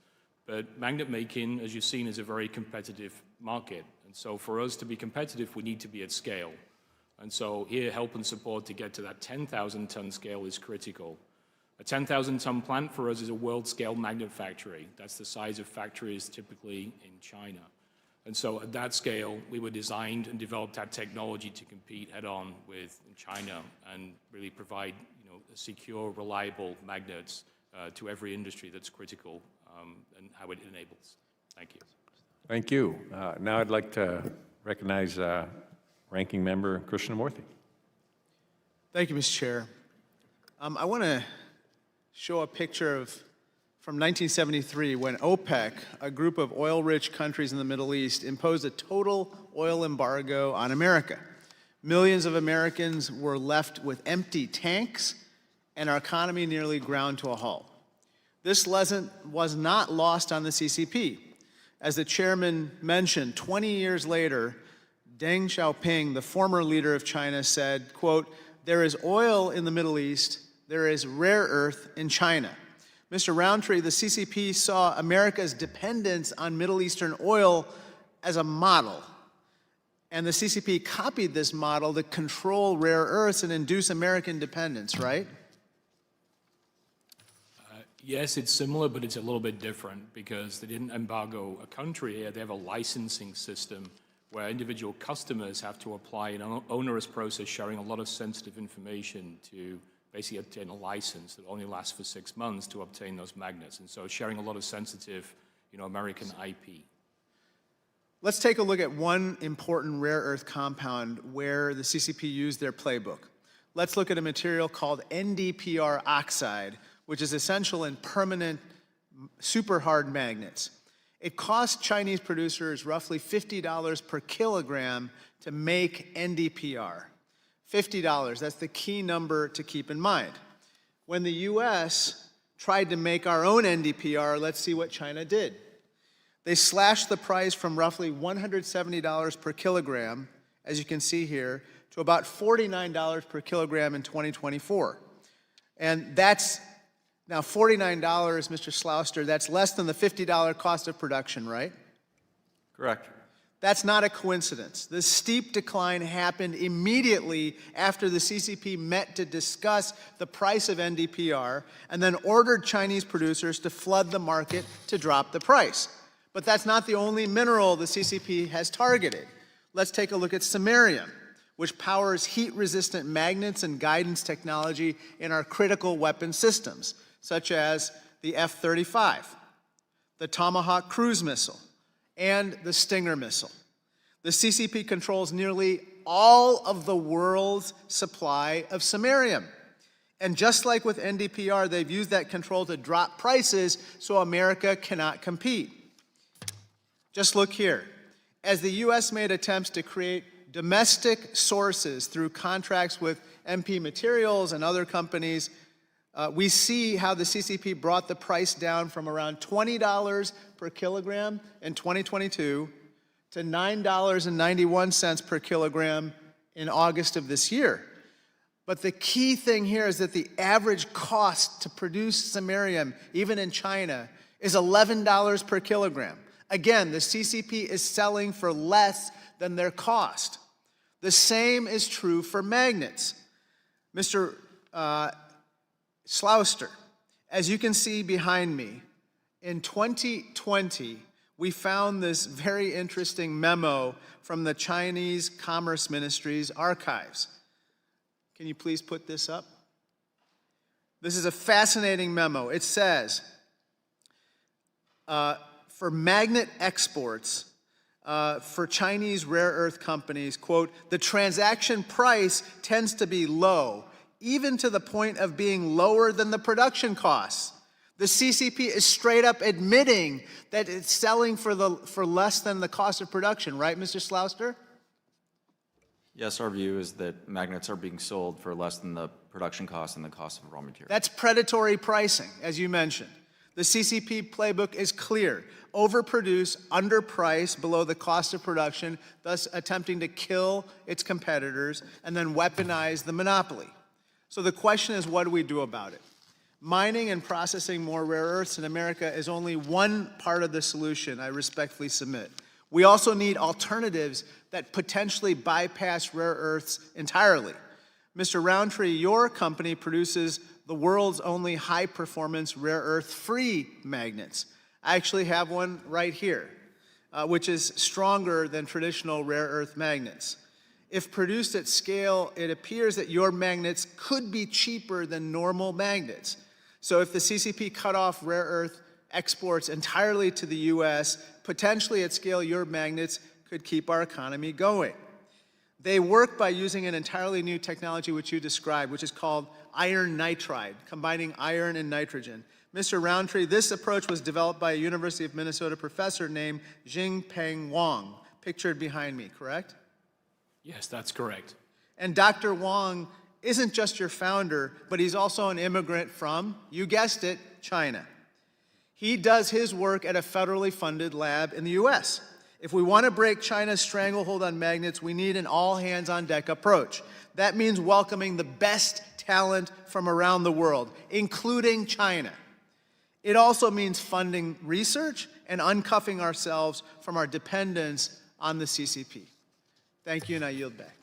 But magnet making, as you've seen, is a very competitive market. And so for us to be competitive, we need to be at scale. And so here, help and support to get to that 10,000-ton scale is critical. A 10,000-ton plant for us is a world-scale magnet factory. That's the size of factories typically in China. And so at that scale, we were designed and developed our technology to compete head-on with China and really provide, secure, reliable magnets to every industry that's critical and how it enables. Thank you. Thank you. Now I'd like to recognize Ranking Member Krishnamurthy. Thank you, Mr. Chair. I want to show a picture from 1973 when OPEC, a group of oil-rich countries in the Middle East, imposed a total oil embargo on America. Millions of Americans were left with empty tanks, and our economy nearly ground to a halt. This lesson was not lost on the CCP. As the chairman mentioned, 20 years later, Deng Xiaoping, the former leader of China, said, quote, "There is oil in the Middle East, there is rare earth in China." Mr. Roundtree, the CCP saw America's dependence on Middle Eastern oil as a model. And the CCP copied this model to control rare earths and induce American dependence, right? Yes, it's similar, but it's a little bit different because they didn't embargo a country here. They have a licensing system where individual customers have to apply an onerous process sharing a lot of sensitive information to basically obtain a license that only lasts for 6 months to obtain those magnets. And so sharing a lot of sensitive, American IP. Let's take a look at one important rare earth compound where the CCP used their playbook. Let's look at a material called NdPr oxide, which is essential in permanent super hard magnets. It costs Chinese producers roughly $50 per kilogram to make NdPr. $50, that's the key number to keep in mind. When the US tried to make our own NdPr, let's see what China did. They slashed the price from roughly $170 per kilogram, as you can see here, to about $49 per kilogram in 2024. And that's, now $49, Mr. Slouster, that's less than the $50 cost of production, right? Correct. That's not a coincidence. This steep decline happened immediately after the CCP met to discuss the price of NdPr and then ordered Chinese producers to flood the market to drop the price. But that's not the only mineral the CCP has targeted. Let's take a look at samarium, which powers heat-resistant magnets and guidance technology in our critical weapon systems, such as the F-35, the Tomahawk cruise missile, and the Stinger missile. The CCP controls nearly all of the world's supply of samarium. And just like with NdPr, they've used that control to drop prices so America cannot compete. Just look here. As the US made attempts to create domestic sources through contracts with MP Materials and other companies, we see how the CCP brought the price down from around $20 per kilogram in 2022 to $9.91 per kilogram in August of this year. But the key thing here is that the average cost to produce samarium, even in China, is $11 per kilogram. Again, the CCP is selling for less than their cost. The same is true for magnets. Mr. Slouster, as you can see behind me, in 2020, we found this very interesting memo from the Chinese Commerce Ministry's archives. Can you please put this up? This is a fascinating memo. It says, for magnet exports, for Chinese rare earth companies, quote, the transaction price tends to be low, even to the point of being lower than the production costs. The CCP is straight up admitting that it's selling for less than the cost of production, right, Mr. Slouster? Yes, our view is that magnets are being sold for less than the production cost and the cost of raw material. That's predatory pricing, as you mentioned. The CCP playbook is clear. Overproduce, underprice below the cost of production, thus attempting to kill its competitors, and then weaponize the monopoly. So the question is, what do we do about it? Mining and processing more rare earths in America is only one part of the solution, I respectfully submit. We also need alternatives that potentially bypass rare earths entirely. Mr. Roundtree, your company produces the world's only high-performance rare earth-free magnets. I actually have one right here, which is stronger than traditional rare earth magnets. If produced at scale, it appears that your magnets could be cheaper than normal magnets. So if the CCP cut off rare earth exports entirely to the U.S., potentially at scale, your magnets could keep our economy going. They work by using an entirely new technology which you described, which is called iron nitride, combining iron and nitrogen. Mr. Roundtree, this approach was developed by a University of Minnesota professor named Jingpeng Wang, pictured behind me, correct? Yes, that's correct. And Dr. Wang isn't just your founder, but he's also an immigrant from, you guessed it, China. He does his work at a federally funded lab in the U.S. If we want to break China's stranglehold on magnets, we need an all-hands-on-deck approach. That means welcoming the best talent from around the world, including China. It also means funding research and uncuffing ourselves from our dependence on the CCP. Thank you, and I yield back.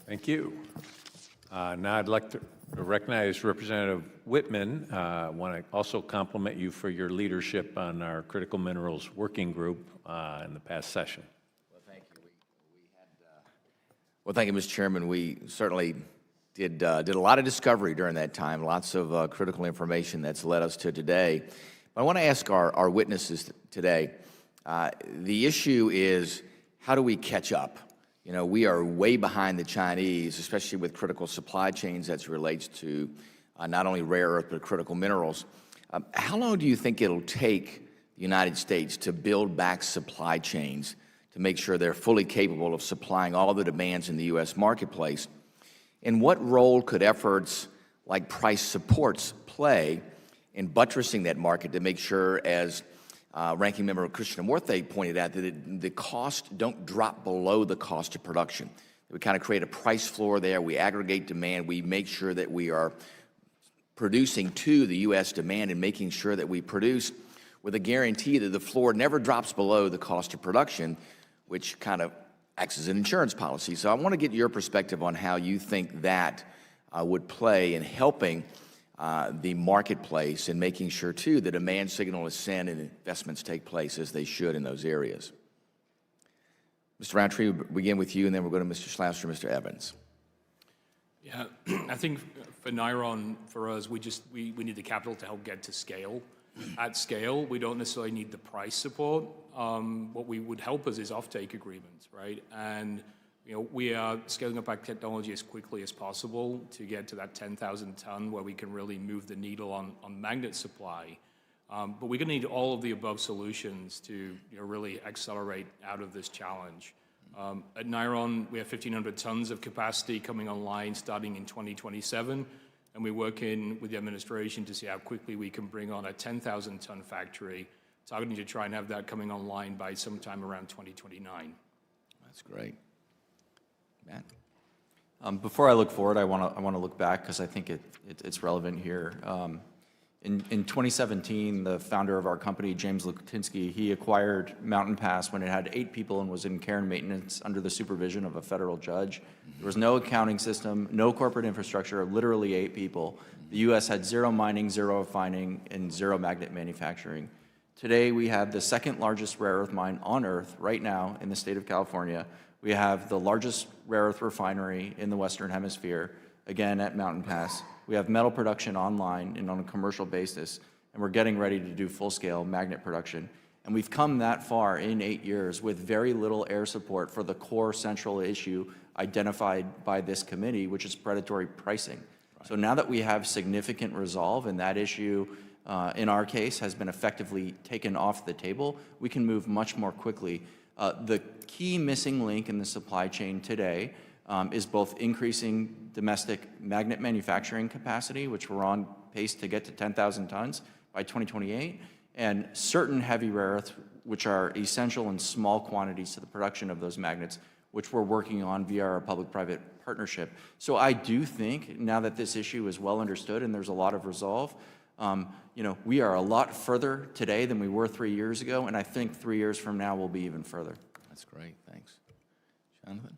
Thank you. Now I'd like to recognize Representative Whitman. I want to also compliment you for your leadership on our critical minerals working group in the past session. Well, thank you. Well, thank you, Mr. Chairman. We certainly did a lot of discovery during that time, lots of critical information that's led us to today. But I want to ask our witnesses today, the issue is, how do we catch up? You know, we are way behind the Chinese, especially with critical supply chains as it relates to not only rare earth, but critical minerals. How long do you think it'll take the United States to build back supply chains to make sure they're fully capable of supplying all the demands in the U.S. marketplace? And what role could efforts like price supports play in buttressing that market to make sure, as Ranking Member Krishnamurthy pointed out, that the costs don't drop below the cost of production? We kind of create a price floor there. We aggregate demand. We make sure that we are producing to the U.S. demand and making sure that we produce with a guarantee that the floor never drops below the cost of production, which kind of acts as an insurance policy. So I want to get your perspective on how you think that would play in helping the marketplace and making sure, too, the demand signal is sent and investments take place as they should in those areas. Mr. Roundtree, we'll begin with you, and then we'll go to Mr. Slouster and Mr. Evans. Yeah, I think for Niron, for us, we need the capital to help get to scale. At scale, we don't necessarily need the price support. What would help us is offtake agreements, right? And you know, we are scaling up our technology as quickly as possible to get to that 10,000 ton where we can really move the needle on magnet supply. But we're going to need all of the above solutions to really accelerate out of this challenge. At Niron, we have 1,500 tons of capacity coming online starting in 2027. And we're working with the administration to see how quickly we can bring on a 10,000-ton factory, targeting to try and have that coming online by sometime around 2029. That's great. Matt? Before I look forward, I want to look back because I think it's relevant here. In 2017, the founder of our company, James Lutinsky, he acquired Mountain Pass when it had 8 people and was in care and maintenance under the supervision of a federal judge. There was no accounting system, no corporate infrastructure, literally 8 people. The U.S. had 0 mining, 0 refining, and 0 magnet manufacturing. Today, we have the 2nd largest rare earth mine on Earth right now in the state of California We have the largest rare earth refinery in the Western Hemisphere, again at Mountain Pass. We have metal production online and on a commercial basis, and we're getting ready to do full-scale magnet production. And we've come that far in 8 years with very little air support for the core central issue identified by this committee, which is predatory pricing. So now that we have significant resolve and that issue, in our case, has been effectively taken off the table, we can move much more quickly. The key missing link in the supply chain today is both increasing domestic magnet manufacturing capacity, which we're on pace to get to 10,000 tons by 2028, and certain heavy rare earths, which are essential in small quantities to the production of those magnets, which we're working on via our public-private partnership. So I do think, now that this issue is well understood and there's a lot of resolve, we are a lot further today than we were 3 years ago, and I think 3 years from now we'll be even further. That's great, thanks. Jonathan?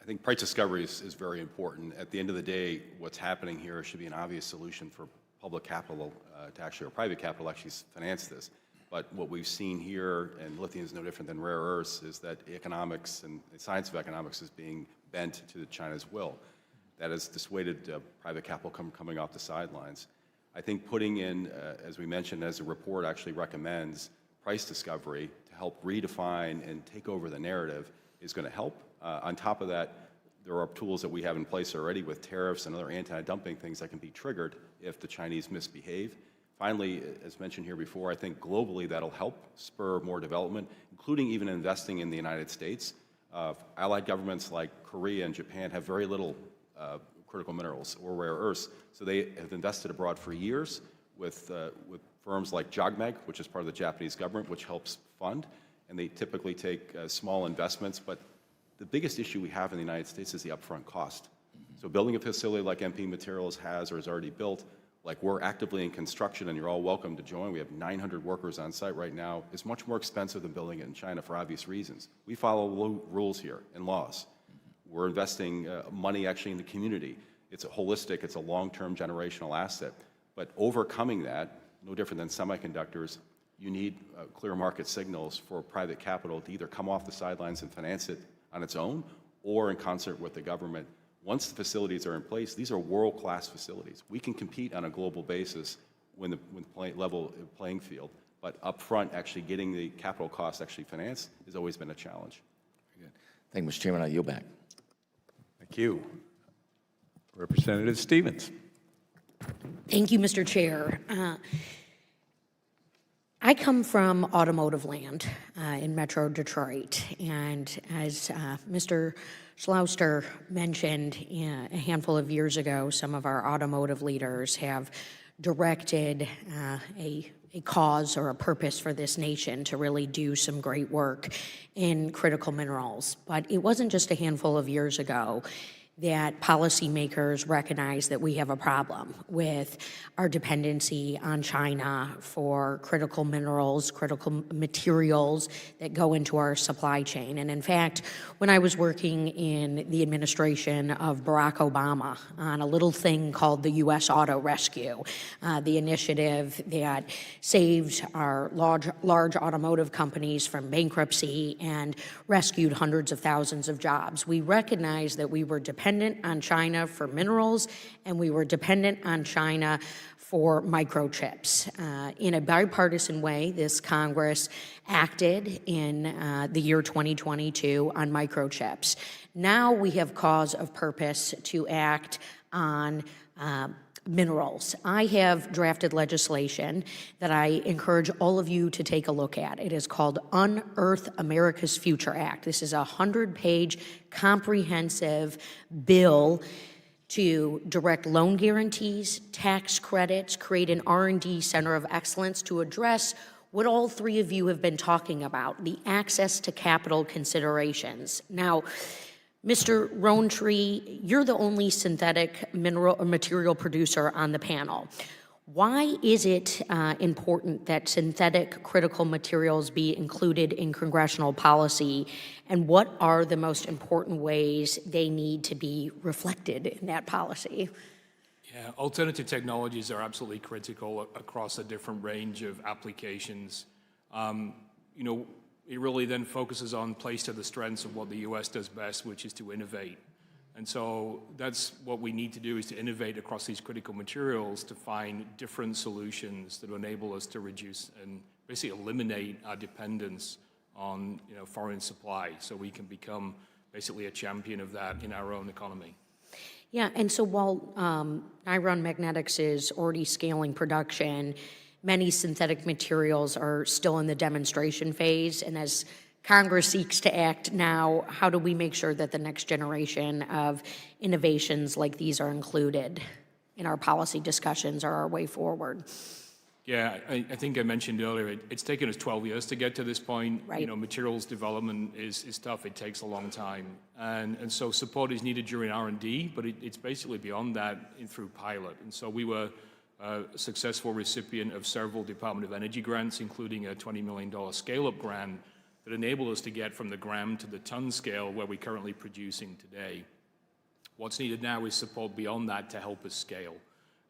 I think price discovery is very important. At the end of the day, what's happening here should be an obvious solution for public capital or private capital actually finance this. But what we've seen here, and lithium is no different than rare earths, is that economics and the science of economics is being bent to China's will. That has dissuaded private capital coming off the sidelines. I think putting in, as we mentioned, as the report actually recommends, price discovery to help redefine and take over the narrative is going to help. On top of that, there are tools that we have in place already with tariffs and other anti-dumping things that can be triggered if the Chinese misbehave. Finally, as mentioned here before, I think globally that'll help spur more development, including even investing in the United States. Allied governments like Korea and Japan have very little critical minerals or rare earths, so they have invested abroad for years with firms like JOGMEC, which is part of the Japanese government, which helps fund, and they typically take small investments. But the biggest issue we have in the United States is the upfront cost. So building a facility like MP Materials has or is already built, like we're actively in construction and you're all welcome to join. We have 900 workers on site right now. It's much more expensive than building it in China for obvious reasons. We follow rules here and laws. We're investing money actually in the community. It's a holistic, it's a long-term generational asset. But overcoming that, no different than semiconductors, you need clear market signals for private capital to either come off the sidelines and finance it on its own or in concert with the government. Once the facilities are in place, these are world-class facilities. We can compete on a global basis when the level playing field, but upfront, actually getting the capital costs actually financed has always been a challenge. Very good. Thank you, Mr. Chairman. I yield back. Thank you. Representative Stevens. Thank you, Mr. Chair. I come from automotive land in Metro Detroit, and as Mr. Schlauster mentioned a handful of years ago, some of our automotive leaders have directed a cause or a purpose for this nation to really do some great work in critical minerals. But it wasn't just a handful of years ago that policymakers recognize that we have a problem with our dependency on China for critical minerals, critical materials that go into our supply chain. And in fact, when I was working in the administration of Barack Obama on a little thing called the U.S. Auto Rescue, the initiative that saved our large automotive companies from bankruptcy and rescued hundreds of thousands of jobs, we recognized that we were dependent on China for minerals, and we were dependent on China for microchips. In a bipartisan way, this Congress acted in the year 2022 on microchips. Now we have cause of purpose to act on minerals. I have drafted legislation that I encourage all of you to take a look at. It is called Unearth America's Future Act. This is a 100-page comprehensive bill to direct loan guarantees, tax credits, create an R&D center of excellence to address what all three of you have been talking about, the access to capital considerations. Now, Mr. Rowntree, you're the only synthetic mineral or material producer on the panel. Why is it important that synthetic critical materials be included in congressional policy, and what are the most important ways they need to be reflected in that policy? Yeah, alternative technologies are absolutely critical across a different range of applications. it really then focuses on plays to the strengths of what the US does best, which is to innovate. And so that's what we need to do, is to innovate across these critical materials to find different solutions that will enable us to reduce and basically eliminate our dependence on foreign supply, so we can become basically a champion of that in our own economy. Yeah, and so while Iron Magnetics is already scaling production, many synthetic materials are still in the demonstration phase, and as Congress seeks to act now, how do we make sure that the next generation of innovations like these are included in our policy discussions or our way forward? Yeah, I think I mentioned earlier, it's taken us 12 years to get to this point. Right. Materials development is tough. It takes a long time. And so support is needed during R&D, but it's basically beyond that through pilot. And so we were a successful recipient of several Department of Energy grants, including a $20 million scale-up grant that enabled us to get from the gram to the ton scale where we're currently producing today. What's needed now is support beyond that to help us scale.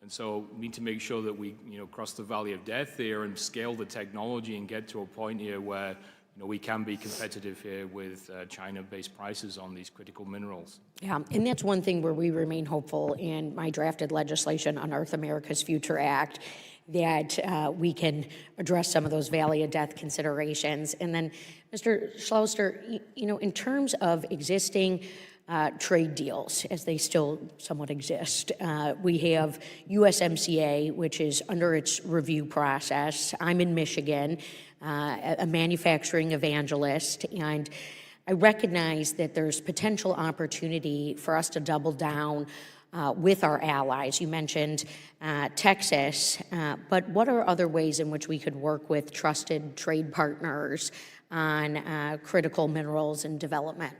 And so we need to make sure that we cross the valley of death here and scale the technology and get to a point here where we can be competitive here with China-based prices on these critical minerals. Yeah, and that's one thing where we remain hopeful in my drafted legislation, Unearth America's Future Act, that we can address some of those valley of death considerations. And then, Mr. Schlauster, in terms of existing trade deals, as they still somewhat exist, we have USMCA, which is under its review process. I'm in Michigan, a manufacturing evangelist, and I recognize that there's potential opportunity for us to double down with our allies. You mentioned Texas, but what are other ways in which we could work with trusted trade partners on critical minerals and development?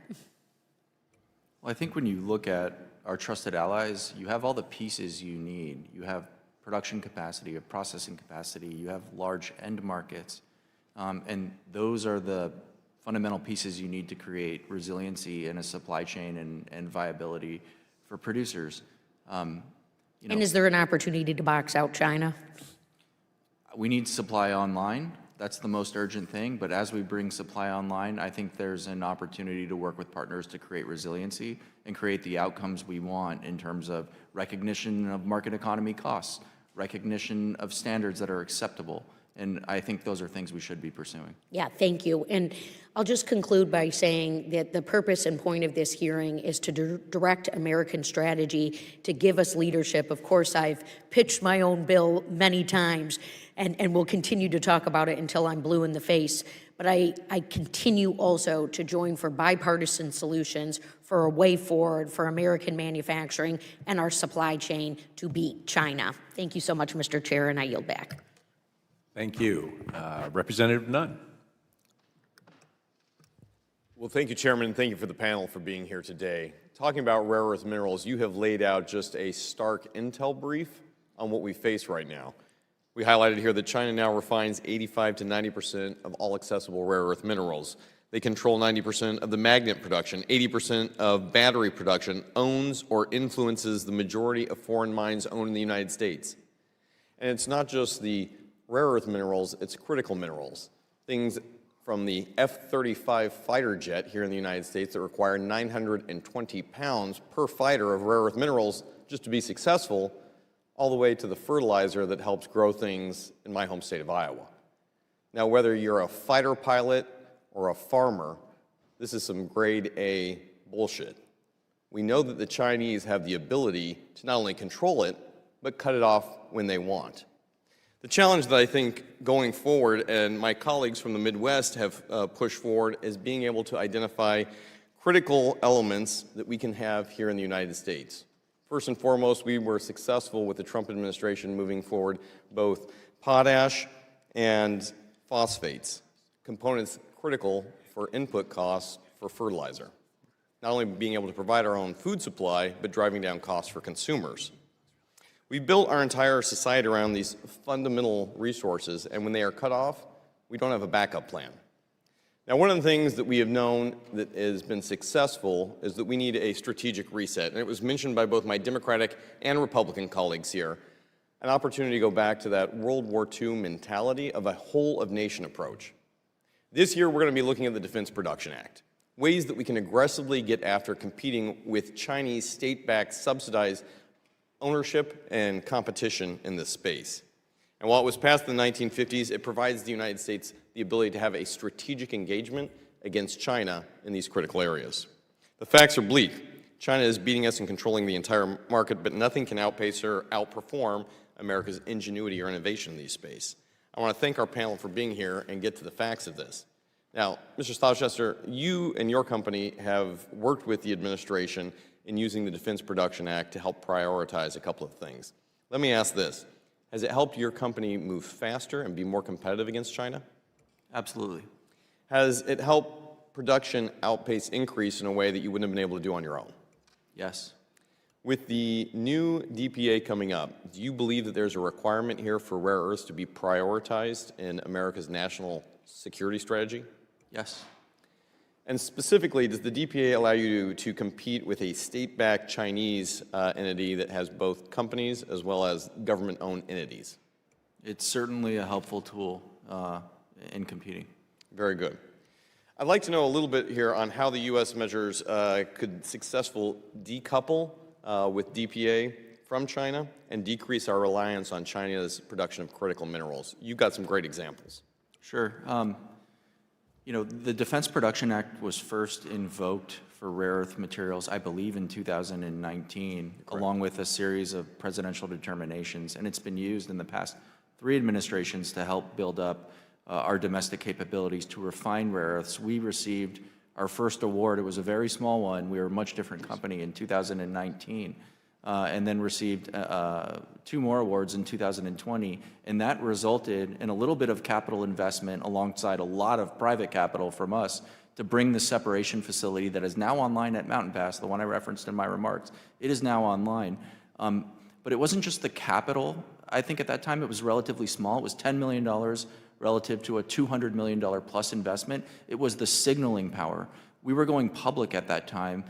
Well, I think when you look at our trusted allies, you have all the pieces you need. You have production capacity, you have processing capacity, you have large end markets, and those are the fundamental pieces you need to create resiliency in a supply chain and viability for producers. And is there an opportunity to box out China? We need supply online. That's the most urgent thing, but as we bring supply online, I think there's an opportunity to work with partners to create resiliency and create the outcomes we want in terms of recognition of market economy costs, recognition of standards that are acceptable, and I think those are things we should be pursuing. Yeah, thank you. And I'll just conclude by saying that the purpose and point of this hearing is to direct American strategy to give us leadership. Of course, I've pitched my own bill many times, and will continue to talk about it until I'm blue in the face. But I continue also to join for bipartisan solutions for a way forward for American manufacturing and our supply chain to beat China. Thank you so much, Mr. Chair, and I yield back. Thank you. Representative Nunn. Well, thank you, Chairman, and thank you for the panel for being here today. Talking about rare earth minerals, you have laid out just a stark intel brief on what we face right now. We highlighted here that China now refines 85 to 90% of all accessible rare earth minerals. They control 90% of the magnet production, 80% of battery production, owns or influences the majority of foreign mines owned in the United States. And it's not just the rare earth minerals, it's critical minerals. Things from the F-35 fighter jet here in the United States that require 920 pounds per fighter of rare earth minerals just to be successful, all the way to the fertilizer that helps grow things in my home state of Iowa. Now, whether you're a fighter pilot or a farmer, this is some grade A bullshit. We know that the Chinese have the ability to not only control it, but cut it off when they want. The challenge that I think going forward, and my colleagues from the Midwest have pushed forward, is being able to identify critical elements that we can have here in the United States. First and foremost, we were successful with the Trump administration moving forward both potash and phosphates, components critical for input costs for fertilizer. Not only being able to provide our own food supply, but driving down costs for consumers. We built our entire society around these fundamental resources, and when they are cut off, we don't have a backup plan. Now, one of the things that we have known that has been successful is that we need a strategic reset, and it was mentioned by both my Democratic and Republican colleagues here, an opportunity to go back to that World War II mentality of a whole-of-nation approach. This year, we're going to be looking at the Defense Production Act, ways that we can aggressively get after competing with Chinese state-backed subsidized ownership and competition in this space. And while it was passed in the 1950s, it provides the United States the ability to have a strategic engagement against China in these critical areas. The facts are bleak. China is beating us and controlling the entire market, but nothing can outpace or outperform America's ingenuity or innovation in these space. I want to thank our panel for being here and get to the facts of this. Now, Mr. Gloucester, you and your company have worked with the administration in using the Defense Production Act to help prioritize a couple of things. Let me ask this. Has it helped your company move faster and be more competitive against China? Absolutely. Has it helped production outpace increase in a way that you wouldn't have been able to do on your own? Yes. With the new DPA coming up, do you believe that there's a requirement here for rare earths to be prioritized in America's national security strategy? Yes. And specifically, does the DPA allow you to compete with a state-backed Chinese entity that has both companies as well as government-owned entities? It's certainly a helpful tool in competing. Very good. I'd like to know a little bit here on how the U.S. measures could successfully decouple with DPA from China and decrease our reliance on China's production of critical minerals. You've got some great examples. Sure. You know, the Defense Production Act was first invoked for rare earth materials, I believe, in 2019, along with a series of presidential determinations, and it's been used in the past 3 administrations to help build up our domestic capabilities to refine rare earths. We received our first award. It was a very small one. We were a much different company in 2019, and then received 2 more awards in 2020, and that resulted in a little bit of capital investment alongside a lot of private capital from us to bring the separation facility that is now online at Mountain Pass, the one I referenced in my remarks. It is now online. But it wasn't just the capital. I think at that time it was relatively small. It was $10 million relative to a $200 million plus investment. It was the signaling power. We were going public at that time.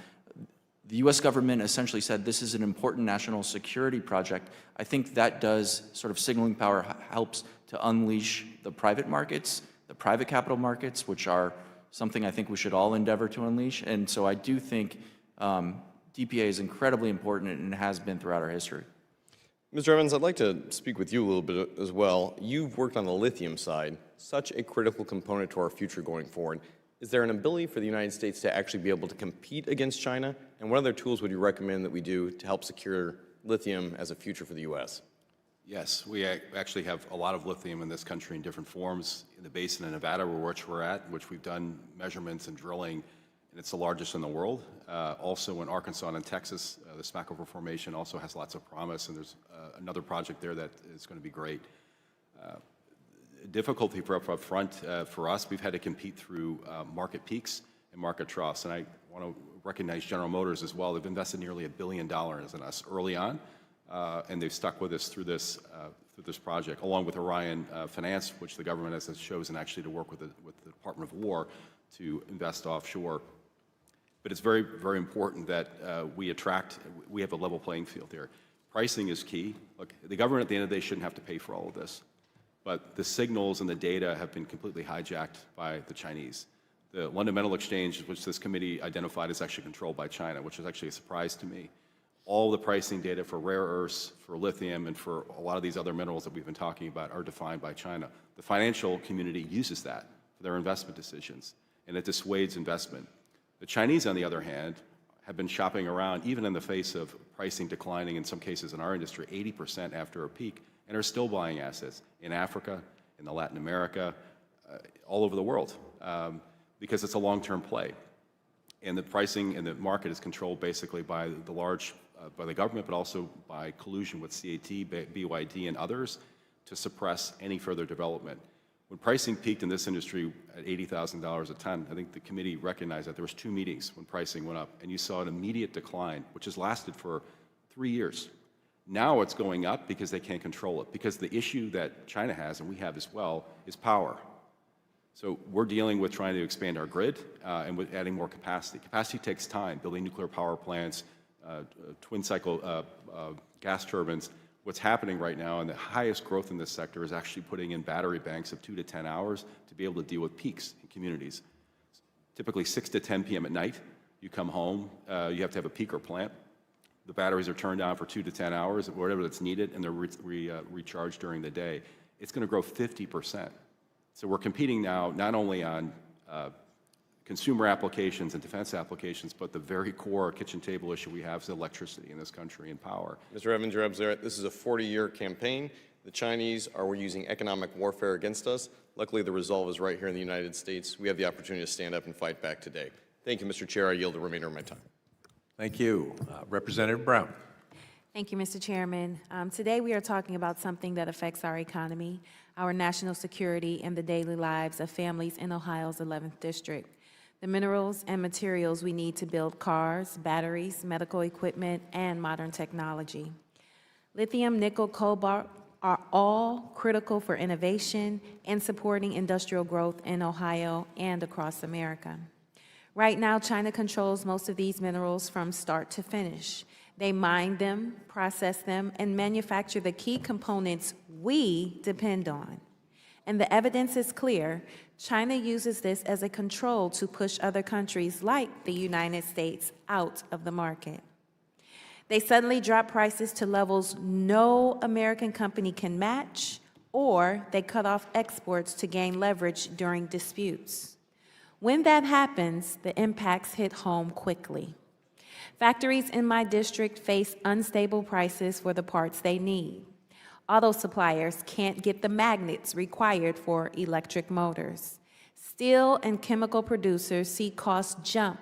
The U.S. government essentially said this is an important national security project. I think that does sort of signaling power helps to unleash the private markets, the private capital markets, which are something I think we should all endeavor to unleash. And so I do think DPA is incredibly important and has been throughout our history. Mr. Evans, I'd like to speak with you a little bit as well. You've worked on the lithium side, such a critical component to our future going forward. Is there an ability for the United States to actually be able to compete against China? And what other tools would you recommend that we do to help secure lithium as a future for the U.S.? Yes, we actually have a lot of lithium in this country in different forms. In the basin of Nevada, which we're at, which we've done measurements and drilling, and it's the largest in the world. Also in Arkansas and Texas, the Smackover Formation also has lots of promise, and there's another project there that is going to be great. Difficulty up front for us, we've had to compete through market peaks and market troughs, and I want to recognize General Motors as well. They've invested nearly $1 billion in us early on, and they've stuck with us through this project, along with Orion Finance, which the government has chosen actually to work with the Department of War to invest offshore. But it's very, very important that we have a level playing field here. Pricing is key. Look, the government at the end of the day shouldn't have to pay for all of this. But the signals and the data have been completely hijacked by the Chinese. The London Metal Exchange, which this committee identified, is actually controlled by China, which is actually a surprise to me. All the pricing data for rare earths, for lithium, and for a lot of these other minerals that we've been talking about are defined by China. The financial community uses that for their investment decisions, and it dissuades investment. The Chinese, on the other hand, have been shopping around, even in the face of pricing declining, in some cases in our industry, 80% after a peak, and are still buying assets in Africa, in Latin America, all over the world, because it's a long-term play. And the pricing and the market is controlled basically by the government, but also by collusion with CAT, BYD, and others to suppress any further development. When pricing peaked in this industry at $80,000 a ton, I think the committee recognized that there was 2 meetings when pricing went up, and you saw an immediate decline, which has lasted for 3 years. Now it's going up because they can't control it, because the issue that China has, and we have as well, is power. So we're dealing with trying to expand our grid and with adding more capacity. Capacity takes time, building nuclear power plants, twin cycle gas turbines. What's happening right now, and the highest growth in this sector, is actually putting in battery banks of 2 to 10 hours to be able to deal with peaks in communities. Typically 6 to 10 p.m. at night, you come home, you have to have a peaker plant. The batteries are turned on for 2 to 10 hours, whatever that's needed, and they're recharged during the day. It's going to grow 50%. So we're competing now not only on consumer applications and defense applications, but the very core kitchen table issue we have is electricity in this country and power. Mr. Evans, you're absolutely right. This is a 40-year campaign. The Chinese are using economic warfare against us. Luckily, the resolve is right here in the United States. We have the opportunity to stand up and fight back today. Thank you, Mr. Chair. I yield the remainder of my time. Thank you. Representative Brown. Thank you, Mr. Chairman. Today we are talking about something that affects our economy, our national security, and the daily lives of families in Ohio's 11th District. The minerals and materials we need to build cars, batteries, medical equipment, and modern technology. Lithium, nickel, cobalt are all critical for innovation and supporting industrial growth in Ohio and across America. Right now, China controls most of these minerals from start to finish. They mine them, process them, and manufacture the key components we depend on. And the evidence is clear. China uses this as a control to push other countries like the United States out of the market. They suddenly drop prices to levels no American company can match, or they cut off exports to gain leverage during disputes. When that happens, the impacts hit home quickly. Factories in my district face unstable prices for the parts they need. Auto suppliers can't get the magnets required for electric motors. Steel and chemical producers see costs jump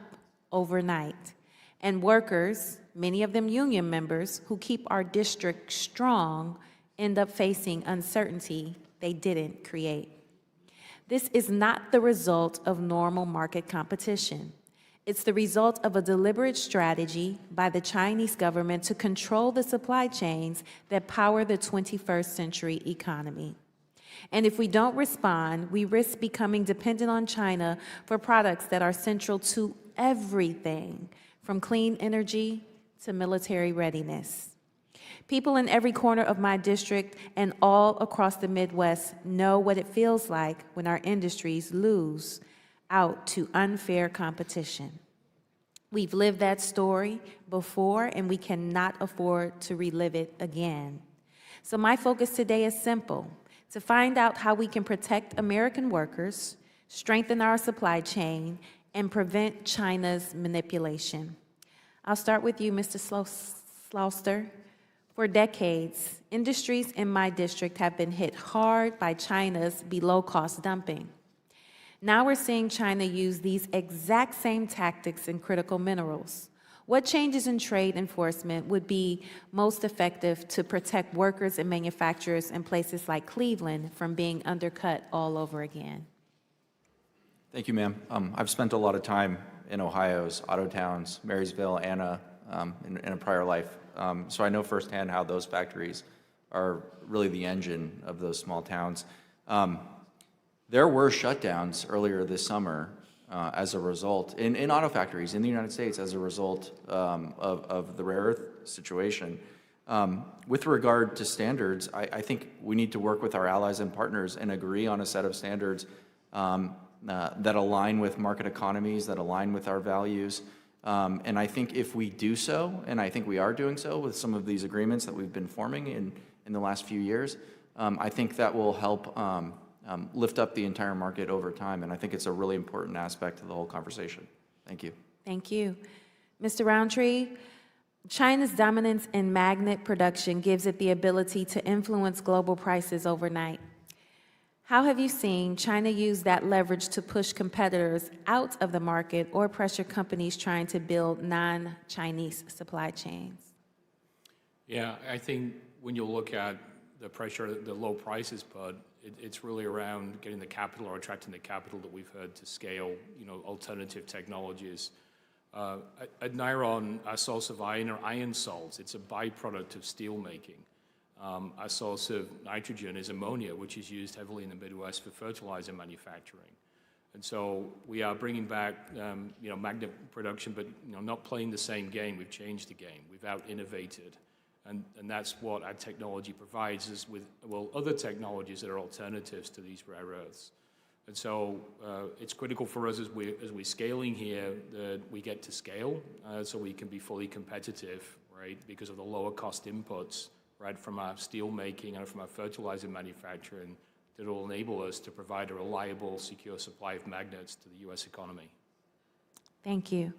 overnight. And workers, many of them union members, who keep our district strong, end up facing uncertainty they didn't create. This is not the result of normal market competition. It's the result of a deliberate strategy by the Chinese government to control the supply chains that power the 21st century economy. And if we don't respond, we risk becoming dependent on China for products that are central to everything, from clean energy to military readiness. People in every corner of my district and all across the Midwest know what it feels like when our industries lose out to unfair competition. We've lived that story before, and we cannot afford to relive it again. So my focus today is simple: to find out how we can protect American workers, strengthen our supply chain, and prevent China's manipulation. I'll start with you, Mr. Slauster. For decades, industries in my district have been hit hard by China's below-cost dumping. Now we're seeing China use these exact same tactics in critical minerals. What changes in trade enforcement would be most effective to protect workers and manufacturers in places like Cleveland from being undercut all over again? Thank you, ma'am. I've spent a lot of time in Ohio's auto towns, Marysville, Anna, in a prior life. So I know firsthand how those factories are really the engine of those small towns. There were shutdowns earlier this summer as a result, in auto factories in the United States as a result of the rare earth situation. With regard to standards, I think we need to work with our allies and partners and agree on a set of standards that align with market economies, that align with our values. And I think if we do so, and I think we are doing so with some of these agreements that we've been forming in the last few years, I think that will help lift up the entire market over time. And I think it's a really important aspect of the whole conversation. Thank you. Thank you. Mr. Roundtree, China's dominance in magnet production gives it the ability to influence global prices overnight. How have you seen China use that leverage to push competitors out of the market or pressure companies trying to build non-Chinese supply chains? Yeah, I think when you look at the pressure the low prices put, it's really around getting the capital or attracting the capital that we've heard to scale, alternative technologies. At Niron, our source of iron are iron salts. It's a byproduct of steel making. Our source of nitrogen is ammonia, which is used heavily in the Midwest for fertilizer manufacturing. And so we are bringing back, magnet production, but not playing the same game. We've changed the game. We've out-innovated And that's what our technology provides us with, well, other technologies that are alternatives to these rare earths. And so it's critical for us as we're scaling here that we get to scale so we can be fully competitive, right, because of the lower cost inputs, right, from our steel making and from our fertilizer manufacturing that will enable us to provide a reliable, secure supply of magnets to the U.S. economy. Thank you.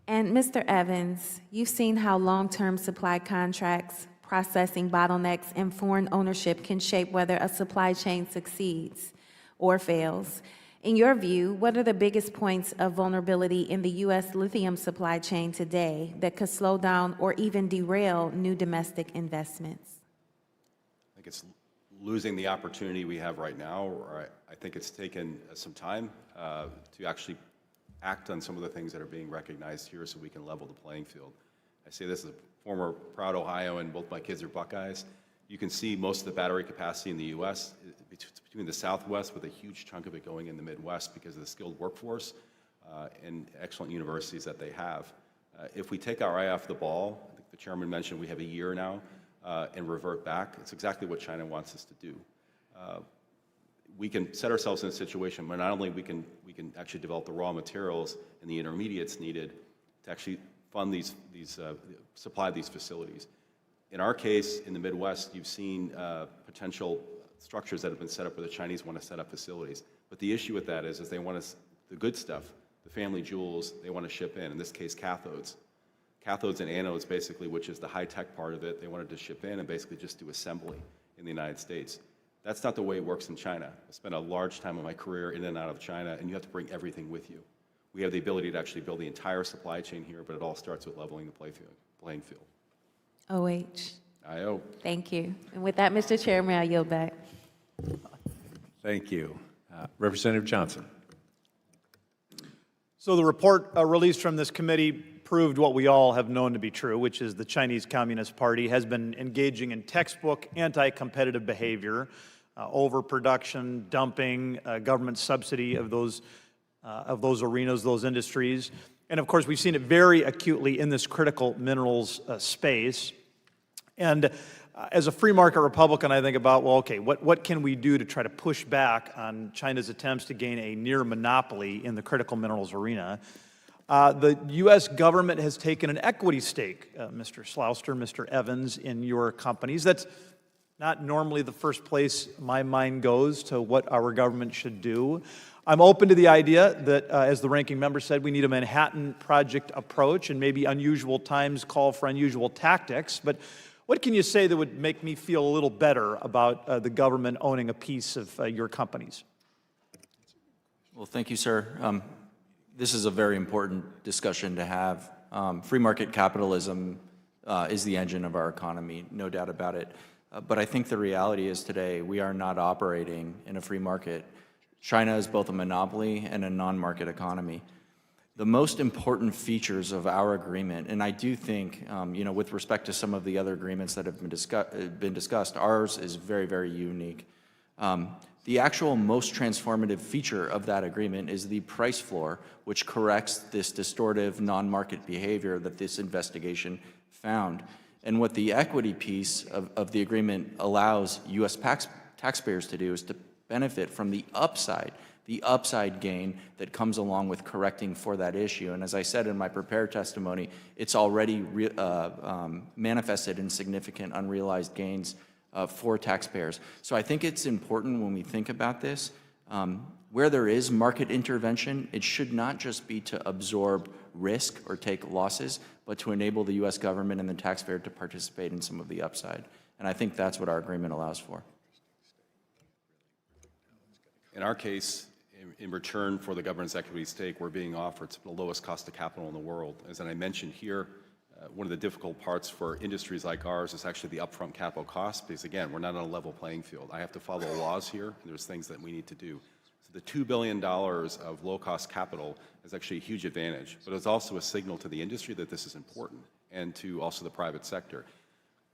And Mr. Evans, you've seen how long-term supply contracts, processing bottlenecks, and foreign ownership can shape whether a supply chain succeeds or fails. In your view, what are the biggest points of vulnerability in the U.S. lithium supply chain today that could slow down or even derail new domestic investments? I think it's losing the opportunity we have right now. Or I think it's taken some time to actually act on some of the things that are being recognized here so we can level the playing field. I say this as a former proud Ohioan, both my kids are Buckeyes. You can see most of the battery capacity in the U.S. between the Southwest, with a huge chunk of it going in the Midwest because of the skilled workforce and excellent universities that they have. If we take our eye off the ball, I think the chairman mentioned we have a year now, and revert back, it's exactly what China wants us to do. We can set ourselves in a situation where not only we can actually develop the raw materials and the intermediates needed to actually fund supply these facilities. In our case, in the Midwest, you've seen potential structures that have been set up where the Chinese want to set up facilities. But the issue with that is they want the good stuff, the family jewels, they want to ship in this case, cathodes. Cathodes and anodes, basically, which is the high-tech part of it, they wanted to ship in and basically just do assembly in the United States. That's not the way it works in China. I spent a large time of my career in and out of China, and you have to bring everything with you. We have the ability to actually build the entire supply chain here, but it all starts with leveling the playing field. OH. I.O. Thank you. And with that, Mr. Chairman, I yield back. Thank you. Representative Johnson. So the report released from this committee proved what we all have known to be true, which is the Chinese Communist Party has been engaging in textbook anti-competitive behavior, overproduction, dumping, government subsidy of those arenas, those industries. And of course, we've seen it very acutely in this critical minerals space. And as a free market Republican, I think about, well, okay, what can we do to try to push back on China's attempts to gain a near monopoly in the critical minerals arena? The U.S. government has taken an equity stake, Mr. Slouster, Mr. Evans, in your companies. That's not normally the first place my mind goes to what our government should do. I'm open to the idea that, as the ranking member said, we need a Manhattan Project approach and maybe unusual times call for unusual tactics. But what can you say that would make me feel a little better about the government owning a piece of your companies? Well, thank you, sir. This is a very important discussion to have. Free market capitalism is the engine of our economy, no doubt about it. But I think the reality is today we are not operating in a free market. China is both a monopoly and a non-market economy. The most important features of our agreement, and I do think, with respect to some of the other agreements that have been discussed, ours is very, very unique. The actual most transformative feature of that agreement is the price floor, which corrects this distortive non-market behavior that this investigation found. And what the equity piece of the agreement allows U.S. taxpayers to do is to benefit from the upside gain that comes along with correcting for that issue. And as I said in my prepared testimony, it's already manifested in significant unrealized gains for taxpayers. So I think it's important when we think about this, where there is market intervention, it should not just be to absorb risk or take losses, but to enable the U.S. government and the taxpayer to participate in some of the upside. And I think that's what our agreement allows for. In our case, in return for the government's equity stake, we're being offered the lowest cost of capital in the world. As I mentioned here, one of the difficult parts for industries like ours is actually the upfront capital cost, because again, we're not on a level playing field. I have to follow laws here, and there's things that we need to do. So the $2 billion of low-cost capital is actually a huge advantage, but it's also a signal to the industry that this is important, and to also the private sector.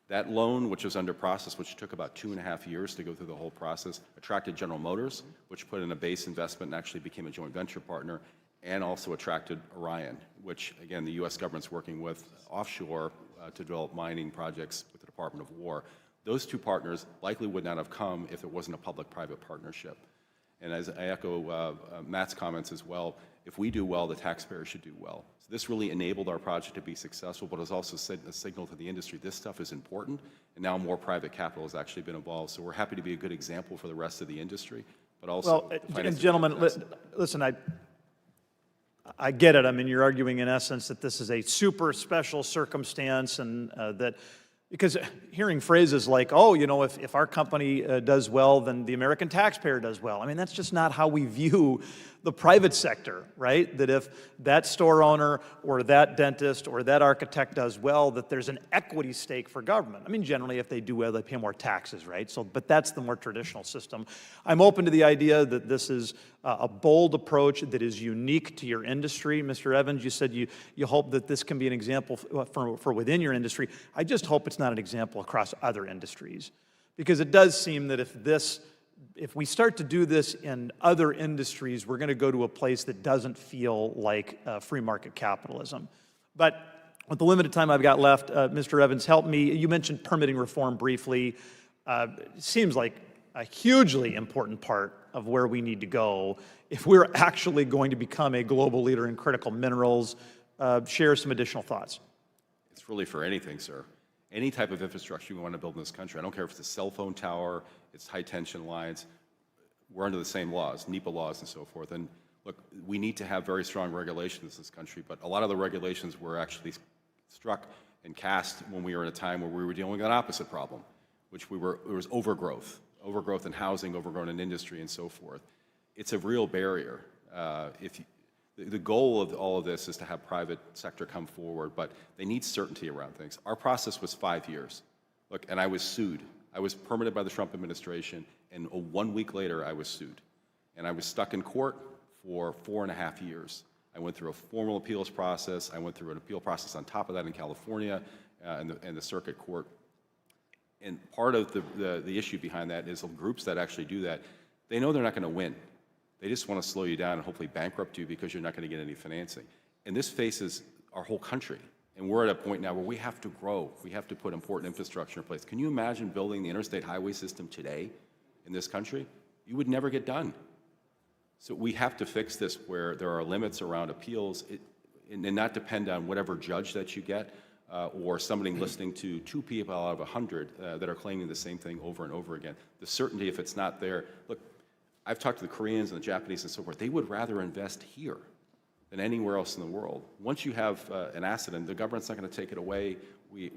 That loan, which was under process, which took about 2.5 years to go through the whole process, attracted General Motors, which put in a base investment and actually became a joint venture partner, and also attracted Orion, which, again, the U.S. government's working with offshore to develop mining projects with the Department of War. Those two partners likely would not have come if it wasn't a public-private partnership. And as I echo Matt's comments as well, if we do well, the taxpayers should do well. So this really enabled our project to be successful, but has also sent a signal to the industry this stuff is important, and now more private capital has actually been involved. So we're happy to be a good example for the rest of the industry, but also... Well, and gentlemen, listen, I get it. I mean, you're arguing in essence that this is a super special circumstance and that... Because hearing phrases like, oh, you know, if our company does well, then the American taxpayer does well. I mean, that's just not how we view the private sector, right? That if that store owner or that dentist or that architect does well, that there's an equity stake for government. I mean, generally, if they do well, they pay more taxes, right? So, but that's the more traditional system. I'm open to the idea that this is a bold approach that is unique to your industry. Mr. Evans, you said you hope that this can be an example for within your industry. I just hope it's not an example across other industries. Because it does seem that if we start to do this in other industries, we're going to go to a place that doesn't feel like free market capitalism. But with the limited time I've got left, Mr. Evans, help me. You mentioned permitting reform briefly. It seems like a hugely important part of where we need to go if we're actually going to become a global leader in critical minerals. Share some additional thoughts. It's really for anything, sir. Any type of infrastructure you want to build in this country. I don't care if it's a cell phone tower, it's high-tension lines. We're under the same laws, NEPA laws and so forth. And look, we need to have very strong regulations in this country, but a lot of the regulations were actually struck and cast when we were in a time where we were dealing with an opposite problem, which it was overgrowth in housing, overgrowth in industry, and so forth. It's a real barrier. The goal of all of this is to have private sector come forward, but they need certainty around things. Our process was 5 years. Look, and I was sued. I was permitted by the Trump administration, and 1 week later, I was sued. And I was stuck in court for 4.5 years. I went through a formal appeals process. I went through an appeal process on top of that in California and the circuit court. And part of the issue behind that is the groups that actually do that, they know they're not going to win. They just want to slow you down and hopefully bankrupt you because you're not going to get any financing. And this faces our whole country. And we're at a point now where we have to grow. We have to put important infrastructure in place. Can you imagine building the interstate highway system today in this country? You would never get done. So we have to fix this where there are limits around appeals and not depend on whatever judge that you get or somebody listening to 2 people out of 100 that are claiming the same thing over and over again. The certainty, if it's not there, look, I've talked to the Koreans and the Japanese and so forth. They would rather invest here than anywhere else in the world. Once you have an asset, and the government's not going to take it away, we're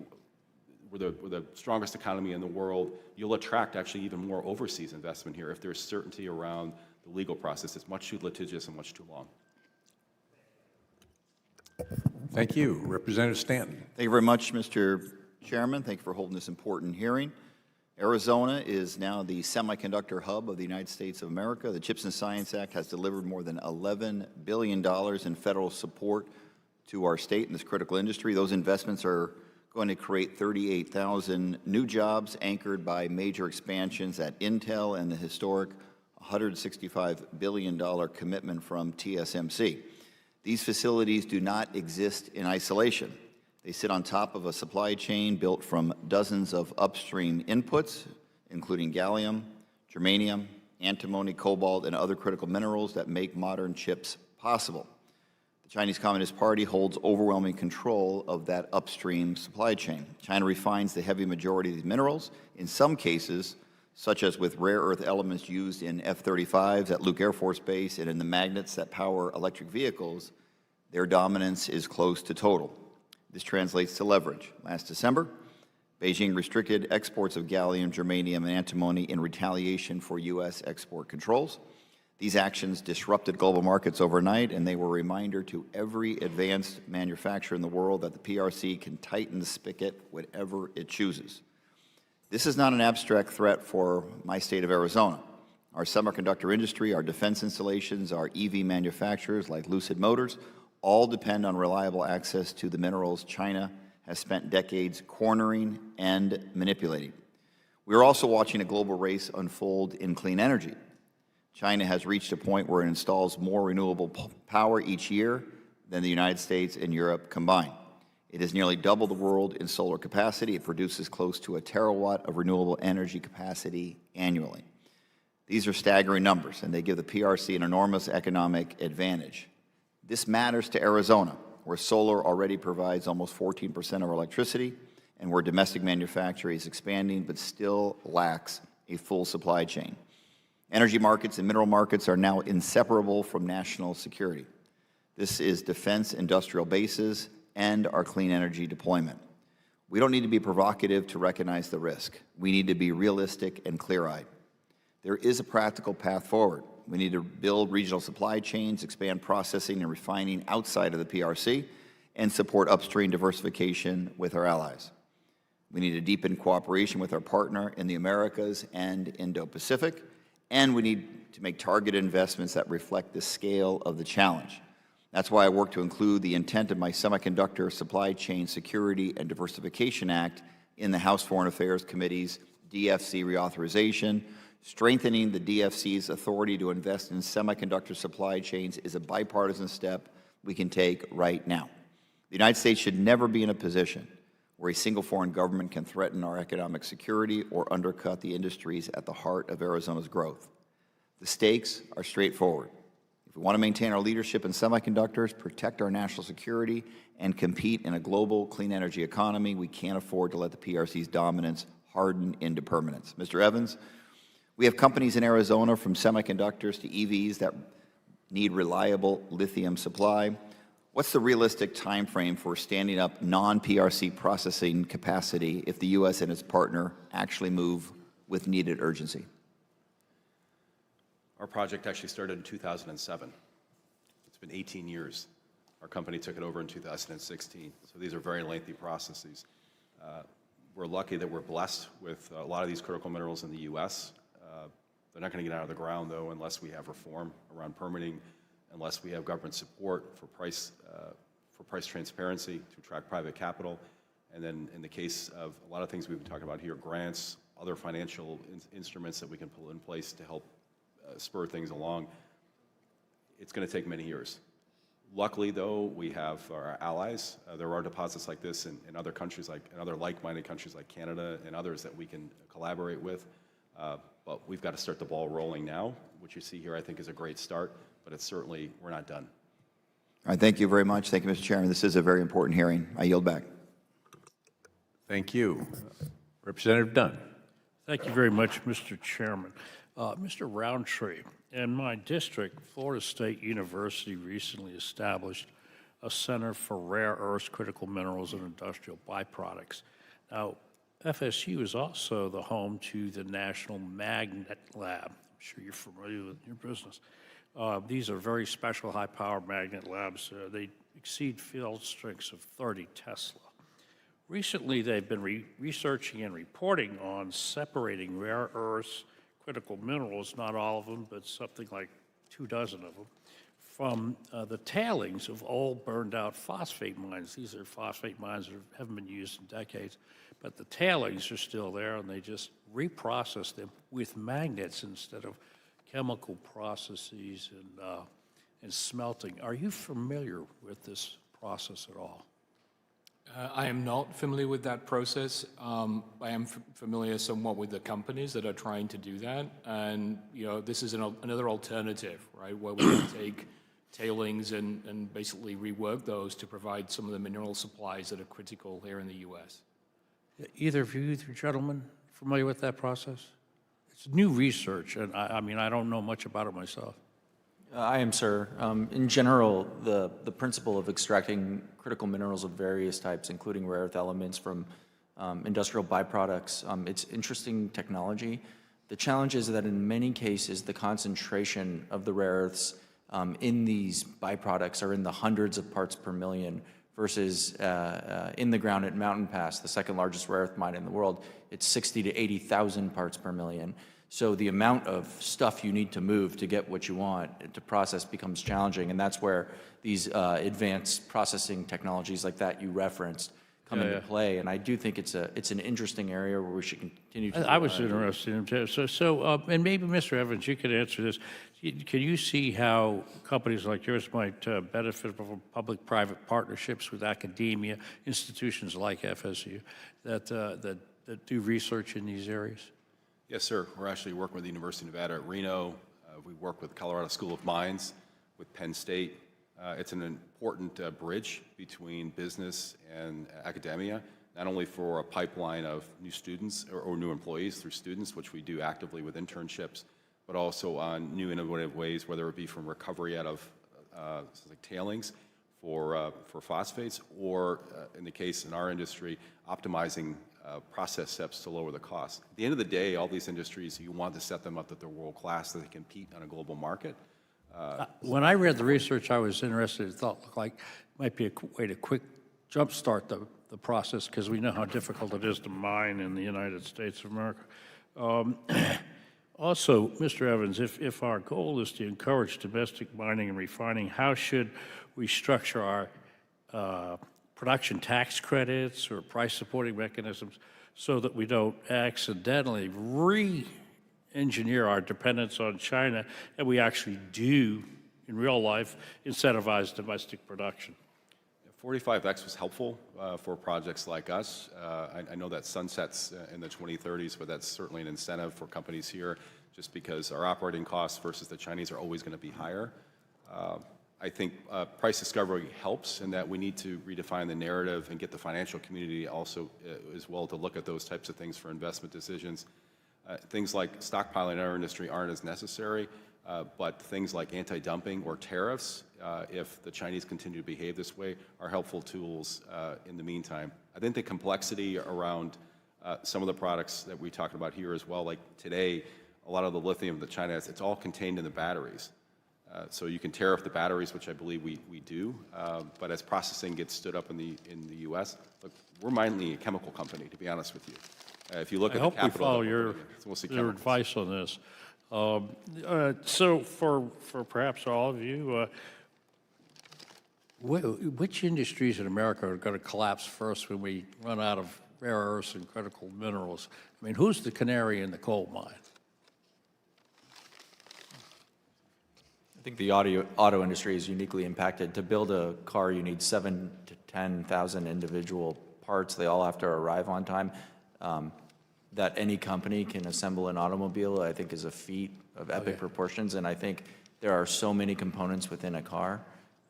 the strongest economy in the world. You'll attract actually even more overseas investment here if there's certainty around the legal process. It's much too litigious and much too long. Thank you. Representative Stanton. Thank you very much, Mr. Chairman. Thank you for holding this important hearing. Arizona is now the semiconductor hub of the United States of America. The CHIPS and Science Act has delivered more than $11 billion in federal support to our state in this critical industry. Those investments are going to create 38,000 new jobs anchored by major expansions at Intel and the historic $165 billion commitment from TSMC. These facilities do not exist in isolation. They sit on top of a supply chain built from dozens of upstream inputs, including gallium, germanium, antimony, cobalt, and other critical minerals that make modern chips possible. The Chinese Communist Party holds overwhelming control of that upstream supply chain. China refines the heavy majority of these minerals, in some cases, such as with rare earth elements used in F-35s at Luke Air Force Base and in the magnets that power electric vehicles. Their dominance is close to total. This translates to leverage. Last December, Beijing restricted exports of gallium, germanium, and antimony in retaliation for U.S. export controls. These actions disrupted global markets overnight, and they were a reminder to every advanced manufacturer in the world that the PRC can tighten the spigot whenever it chooses. This is not an abstract threat for my state of Arizona. Our semiconductor industry, our defense installations, our EV manufacturers like Lucid Motors, all depend on reliable access to the minerals China has spent decades cornering and manipulating. We are also watching a global race unfold in clean energy. China has reached a point where it installs more renewable power each year than the United States and Europe combined. It is nearly double the world in solar capacity. It produces close to a terawatt of renewable energy capacity annually. These are staggering numbers, and they give the PRC an enormous economic advantage. This matters to Arizona, where solar already provides almost 14% of our electricity, and where domestic manufacturing is expanding but still lacks a full supply chain. Energy markets and mineral markets are now inseparable from national security. This is defense industrial bases and our clean energy deployment. We don't need to be provocative to recognize the risk. We need to be realistic and clear-eyed. There is a practical path forward. We need to build regional supply chains, expand processing and refining outside of the PRC, and support upstream diversification with our allies. We need to deepen cooperation with our partner in the Americas and Indo-Pacific, and we need to make targeted investments that reflect the scale of the challenge. That's why I work to include the intent of my Semiconductor Supply Chain Security and Diversification Act in the House Foreign Affairs Committee's DFC reauthorization. Strengthening the DFC's authority to invest in semiconductor supply chains is a bipartisan step we can take right now. The United States should never be in a position where a single foreign government can threaten our economic security or undercut the industries at the heart of Arizona's growth. The stakes are straightforward. If we want to maintain our leadership in semiconductors, protect our national security, and compete in a global clean energy economy, we can't afford to let the PRC's dominance harden into permanence. Mr. Evans, we have companies in Arizona, from semiconductors to EVs, that need reliable lithium supply. What's the realistic time frame for standing up non-PRC processing capacity if the U.S. and its partner actually move with needed urgency? Our project actually started in 2007. It's been 18 years. Our company took it over in 2016. So these are very lengthy processes. We're lucky that we're blessed with a lot of these critical minerals in the U.S. They're not going to get out of the ground, though, unless we have reform around permitting, unless we have government support for price transparency to attract private capital, and then in the case of a lot of things we've been talking about here, grants, other financial instruments that we can pull in place to help spur things along. It's going to take many years. Luckily, though, we have our allies. There are deposits like this in other countries, in other like-minded countries like Canada and others that we can collaborate with. But we've got to start the ball rolling now. What you see here, I think, is a great start, but it's certainly, we're not done. All right, thank you very much. Thank you, Mr. Chairman. This is a very important hearing. I yield back. Thank you. Representative Dunn. Thank you very much, Mr. Chairman. Mr. Roundtree, in my district, Florida State University recently established a Center for Rare Earths, Critical Minerals, and Industrial Byproducts. Now, FSU is also the home to the National Magnet Lab. I'm sure you're familiar with your business. These are very special high-power magnet labs. They exceed field strengths of 30 Tesla. Recently, they've been researching and reporting on separating rare earths, critical minerals, not all of them, but something like 24 of them, from the tailings of old burned-out phosphate mines. These are phosphate mines that haven't been used in decades, but the tailings are still there, and they just reprocess them with magnets instead of chemical processes and smelting. Are you familiar with this process at all? I am not familiar with that process. I am familiar somewhat with the companies that are trying to do that. And, this is another alternative, right, where we can take tailings and basically rework those to provide some of the mineral supplies that are critical here in the U.S. Either of you gentlemen familiar with that process? It's new research, and I mean, I don't know much about it myself. I am, sir. In general, the principle of extracting critical minerals of various types, including rare earth elements from industrial byproducts, it's interesting technology. The challenge is that in many cases, the concentration of the rare earths in these byproducts are in the hundreds of parts per million versus in the ground at Mountain Pass, the second largest rare earth mine in the world, it's 60 to 80,000 parts per million. So the amount of stuff you need to move to get what you want to process becomes challenging, and that's where these advanced processing technologies like that you referenced come into play. And I do think it's an interesting area where we should continue to. I was interested in and maybe Mr. Evans, you could answer this. Can you see how companies like yours might benefit from public-private partnerships with academia, institutions like FSU that do research in these areas? Yes, sir. We're actually working with the University of Nevada at Reno. We work with Colorado School of Mines, with Penn State. It's an important bridge between business and academia, not only for a pipeline of new students or new employees through students, which we do actively with internships, but also on new innovative ways, whether it be from recovery out of like tailings for phosphates, or in the case in our industry, optimizing process steps to lower the cost. At the end of the day, all these industries, you want to set them up that they're world-class, so they compete on a global market. When I read the research, I was interested. It looked like it might be a way to quick jumpstart the process, because we know how difficult it is to mine in the United States of America. Also, Mr. Evans, if our goal is to encourage domestic mining and refining, how should we structure our production tax credits or price supporting mechanisms so that we don't accidentally engineer our dependence on China, and we actually do, in real life, incentivize domestic production? 45X was helpful for projects like us. I know that sunsets in the 2030s, but that's certainly an incentive for companies here, just because our operating costs versus the Chinese are always going to be higher. I think price discovery helps in that we need to redefine the narrative and get the financial community also as well to look at those types of things for investment decisions. Things like stockpiling in our industry aren't as necessary, but things like anti-dumping or tariffs, if the Chinese continue to behave this way, are helpful tools in the meantime. I think the complexity around some of the products that we talked about here as well, like today, a lot of the lithium that China has, it's all contained in the batteries. So you can tariff the batteries, which I believe we do, but as processing gets stood up in the U.S., look, we're mainly a chemical company, to be honest with you. If you look at the capital, I hope we follow your advice on this. So for perhaps all of you, which industries in America are going to collapse first when we run out of rare earths and critical minerals? I mean, who's the canary in the coal mine? I think the auto industry is uniquely impacted. To build a car, you need 7,000 to 10,000 individual parts. They all have to arrive on time. That any company can assemble an automobile, I think, is a feat of epic proportions. And I think there are so many components within a car.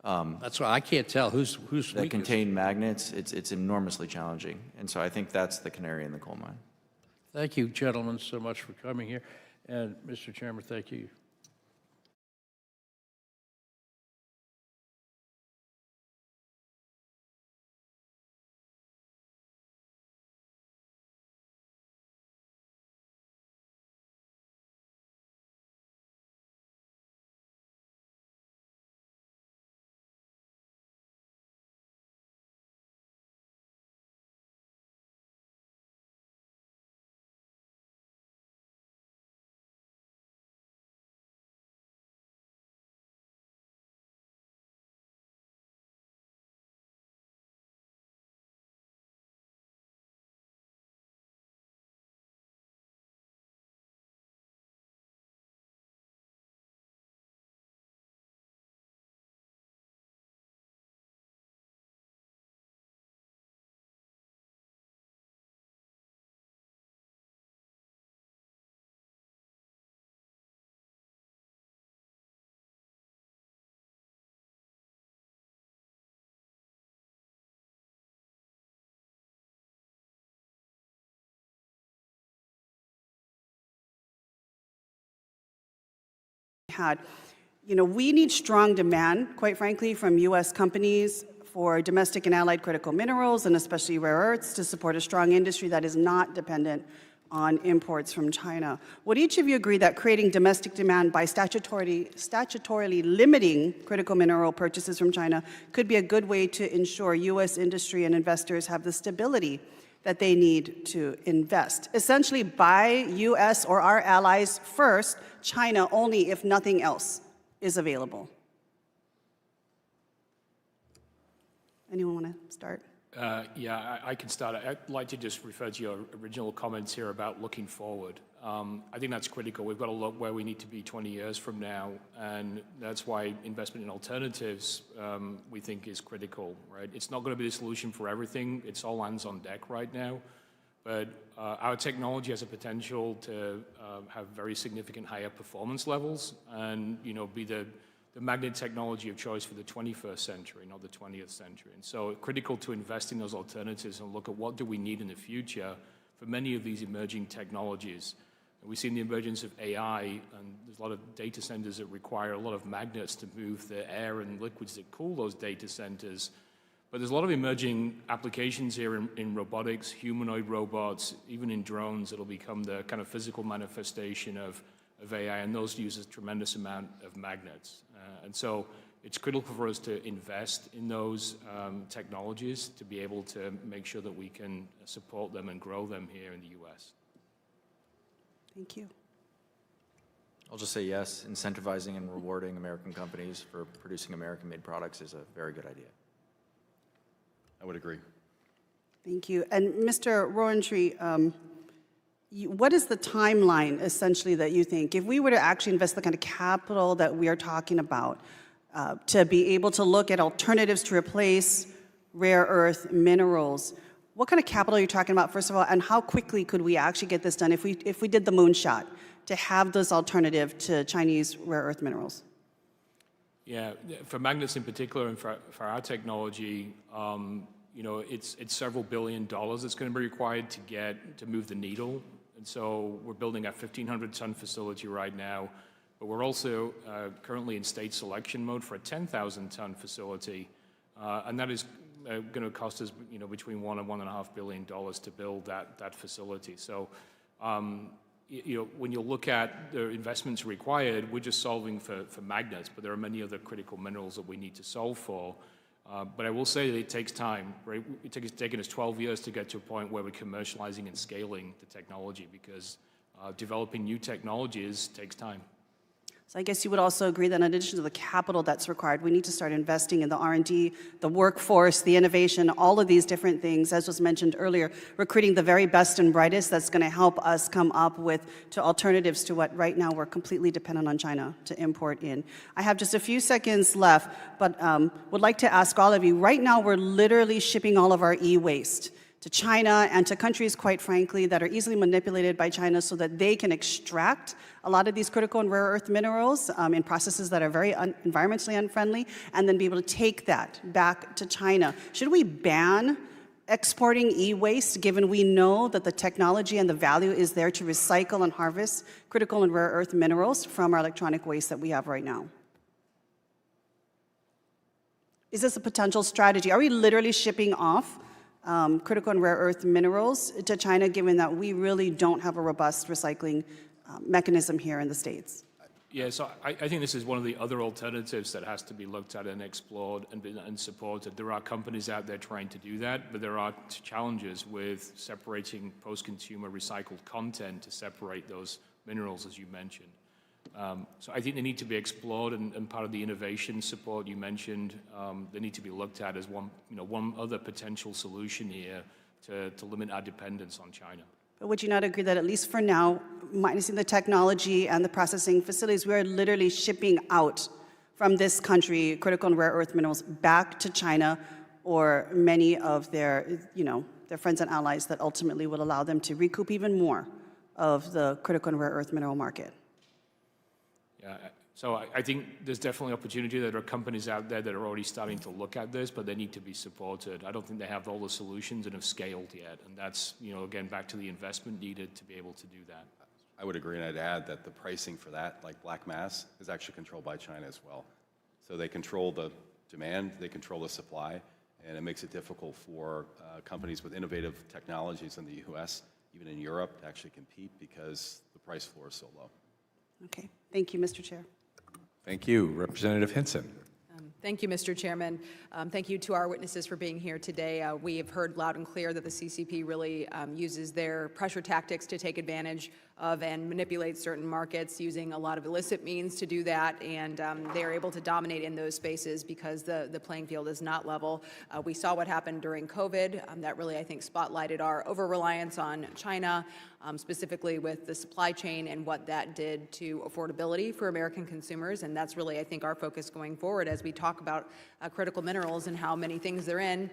That's why I can't tell who's that weakest. contain magnets. It's enormously challenging. And so I think that's the canary in the coal mine. Thank you, gentlemen, so much for coming here. And Mr. Chairman, thank you. We need strong demand, quite frankly, from U.S. companies for domestic and allied critical minerals, and especially rare earths, to support a strong industry that is not dependent on imports from China. Would each of you agree that creating domestic demand by statutorily limiting critical mineral purchases from China could be a good way to ensure U.S. industry and investors have the stability that they need to invest? Essentially, buy U.S. or our allies first, China only if nothing else is available. Anyone want to start? Yeah, I can start. I'd like to just refer to your original comments here about looking forward. I think that's critical. We've got to look where we need to be 20 years from now, and that's why investment in alternatives we think is critical, right? It's not going to be the solution for everything. It's all hands on deck right now, but our technology has a potential to have very significant higher performance levels and, be the magnet technology of choice for the 21st century, not the 20th century. And so critical to invest in those alternatives and look at what do we need in the future for many of these emerging technologies. And we've seen the emergence of AI, and there's a lot of data centers that require a lot of magnets to move the air and liquids that cool those data centers. But there's a lot of emerging applications here in robotics, humanoid robots, even in drones that'll become the kind of physical manifestation of AI, and those use a tremendous amount of magnets. And so it's critical for us to invest in those technologies to be able to make sure that we can support them and grow them here in the U.S. Thank you. I'll just say yes, incentivizing and rewarding American companies for producing American-made products is a very good idea. I would agree. Thank you. And Mr. Rowntree, what is the timeline, essentially, that you think, if we were to actually invest the kind of capital that we are talking about, to be able to look at alternatives to replace rare earth minerals, what kind of capital are you talking about, first of all, and how quickly could we actually get this done if we did the moonshot to have this alternative to Chinese rare earth minerals? Yeah, for magnets in particular, and for our technology, it's several $1 billion that's going to be required to move the needle. And so we're building a 1,500-ton facility right now, but we're also currently in state selection mode for a 10,000-ton facility, and that is going to cost us, between $1 and $1.5 billion to build that facility. So, when you look at the investments required, we're just solving for magnets, but there are many other critical minerals that we need to solve for. But I will say that it takes time, right? It's taken us 12 years to get to a point where we're commercializing and scaling the technology because developing new technologies takes time. So I guess you would also agree that in addition to the capital that's required, we need to start investing in the R&D, the workforce, the innovation, all of these different things, as was mentioned earlier, recruiting the very best and brightest that's going to help us come up to alternatives to what right now we're completely dependent on China to import in. I have just a few seconds left, but would like to ask all of you, right now we're literally shipping all of our e-waste to China and to countries, quite frankly, that are easily manipulated by China so that they can extract a lot of these critical and rare earth minerals in processes that are very environmentally unfriendly, and then be able to take that back to China. Should we ban exporting e-waste, given we know that the technology and the value is there to recycle and harvest critical and rare earth minerals from our electronic waste that we have right now? Is this a potential strategy? Are we literally shipping off critical and rare earth minerals to China, given that we really don't have a robust recycling mechanism here in the States? Yeah, so I think this is one of the other alternatives that has to be looked at and explored and supported. There are companies out there trying to do that, but there are challenges with separating post-consumer recycled content to separate those minerals, as you mentioned. So I think they need to be explored, and part of the innovation support you mentioned, they need to be looked at as one other potential solution here to limit our dependence on China. But would you not agree that at least for now, minusing the technology and the processing facilities, we are literally shipping out from this country critical and rare earth minerals back to China or many of their friends and allies that ultimately will allow them to recoup even more of the critical and rare earth mineral market? Yeah, so I think there's definitely opportunity. There are companies out there that are already starting to look at this, but they need to be supported. I don't think they have all the solutions and have scaled yet, and that's, again, back to the investment needed to be able to do that. I would agree, and I'd add that the pricing for that, like black mass, is actually controlled by China as well. So they control the demand, they control the supply, and it makes it difficult for companies with innovative technologies in the U.S., even in Europe, to actually compete because the price floor is so low. Okay, thank you, Mr. Chair. Thank you. Representative Hinson. Thank you, Mr. Chairman. Thank you to our witnesses for being here today. We have heard loud and clear that the CCP really uses their pressure tactics to take advantage of and manipulate certain markets using a lot of illicit means to do that, and they are able to dominate in those spaces because the playing field is not level. We saw what happened during COVID. That really, I think, spotlighted our over-reliance on China, specifically with the supply chain and what that did to affordability for American consumers. And that's really, I think, our focus going forward as we talk about critical minerals and how many things they're in.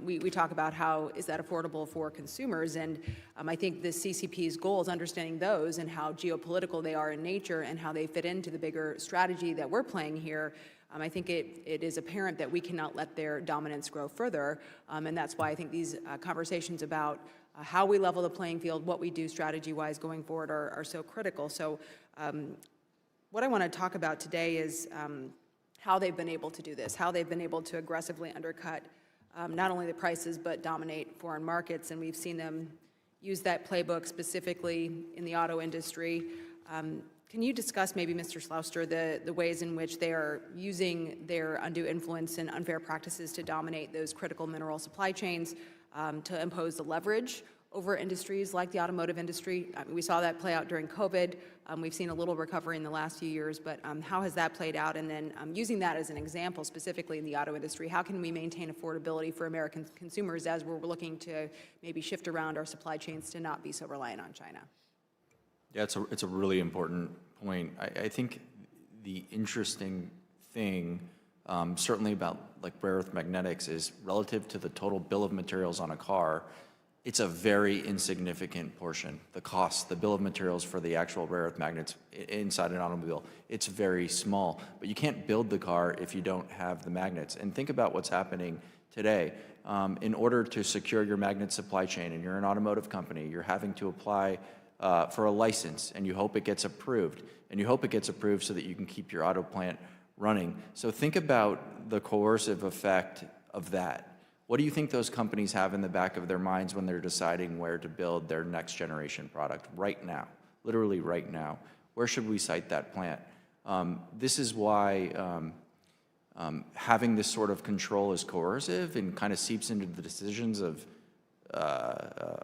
We talk about how is that affordable for consumers, and I think the CCP's goal is understanding those and how geopolitical they are in nature and how they fit into the bigger strategy that we're playing here. I think it is apparent that we cannot let their dominance grow further, and that's why I think these conversations about how we level the playing field, what we do strategy-wise going forward are so critical. So what I want to talk about today is how they've been able to do this, how they've been able to aggressively undercut not only the prices but dominate foreign markets, and we've seen them use that playbook specifically in the auto industry. Can you discuss maybe, Mr. Schlauster, the ways in which they are using their undue influence and unfair practices to dominate those critical mineral supply chains, to impose the leverage over industries like the automotive industry? We saw that play out during COVID. We've seen a little recovery in the last few years, but how has that played out? And then using that as an example, specifically in the auto industry, how can we maintain affordability for American consumers as we're looking to maybe shift around our supply chains to not be so reliant on China? Yeah, it's a really important point. I think the interesting thing, certainly about like rare earth magnetics, is relative to the total bill of materials on a car, it's a very insignificant portion. The cost, the bill of materials for the actual rare earth magnets inside an automobile, it's very small. But you can't build the car if you don't have the magnets. And think about what's happening today. In order to secure your magnet supply chain, and you're an automotive company, you're having to apply for a license, and you hope it gets approved. And you hope it gets approved so that you can keep your auto plant running. So think about the coercive effect of that. What do you think those companies have in the back of their minds when they're deciding where to build their next generation product right now, literally right now? Where should we site that plant? This is why having this sort of control is coercive and kind of seeps into the decisions of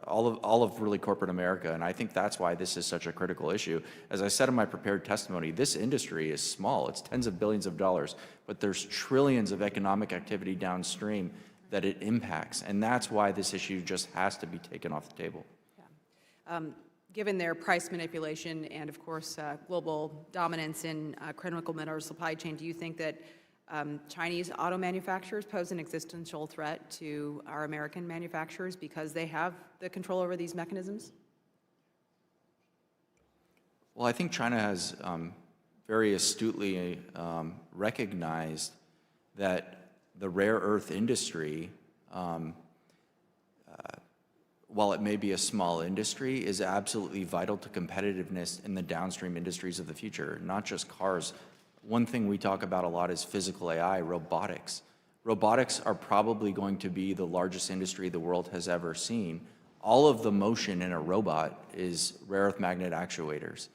all of really corporate America, and I think that's why this is such a critical issue. As I said in my prepared testimony, this industry is small. It's tens of billions of dollars, but there's trillions of economic activity downstream that it impacts, and that's why this issue just has to be taken off the table. Yeah. Given their price manipulation and, of course, global dominance in critical mineral supply chain, do you think that Chinese auto manufacturers pose an existential threat to our American manufacturers because they have the control over these mechanisms? Well, I think China has very astutely recognized that the rare earth industry, while it may be a small industry, is absolutely vital to competitiveness in the downstream industries of the future, not just cars. One thing we talk about a lot is physical AI, robotics. Robotics are probably going to be the largest industry the world has ever seen. All of the motion in a robot is rare earth magnet actuators.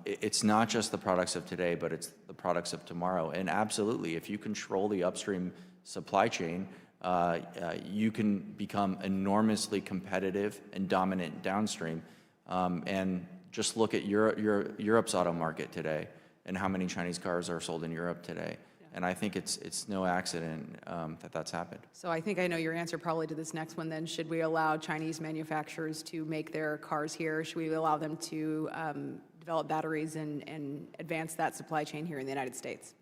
It's not just the products of today, but it's the products of tomorrow. And absolutely, if you control the upstream supply chain, you can become enormously competitive and dominant downstream. And just look at Europe's auto market today and how many Chinese cars are sold in Europe today. And I think it's no accident that that's happened. So I think I know your answer probably to this next one then. Should we allow Chinese manufacturers to make their cars here? Should we allow them to develop batteries and advance that supply chain here in the United States?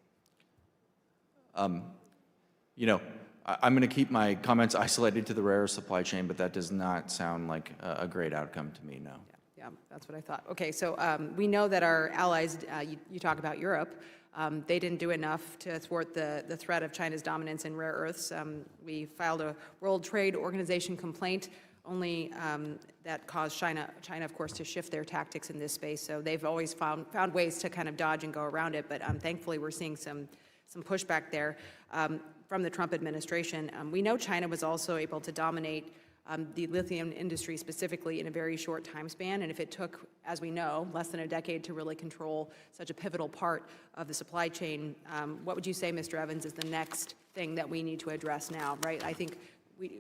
You know, I'm going to keep my comments isolated to the rare earth supply chain, but that does not sound like a great outcome to me, no. Yeah, that's what I thought. Okay, so we know that our allies, you talk about Europe, they didn't do enough to thwart the threat of China's dominance in rare earths. We filed a World Trade Organization complaint only that caused China, of course, to shift their tactics in this space. So they've always found ways to kind of dodge and go around it, but thankfully we're seeing some pushback there from the Trump administration. We know China was also able to dominate the lithium industry specifically in a very short time span, and if it took, as we know, less than a decade to really control such a pivotal part of the supply chain, what would you say, Mr. Evans, is the next thing that we need to address now, right? I think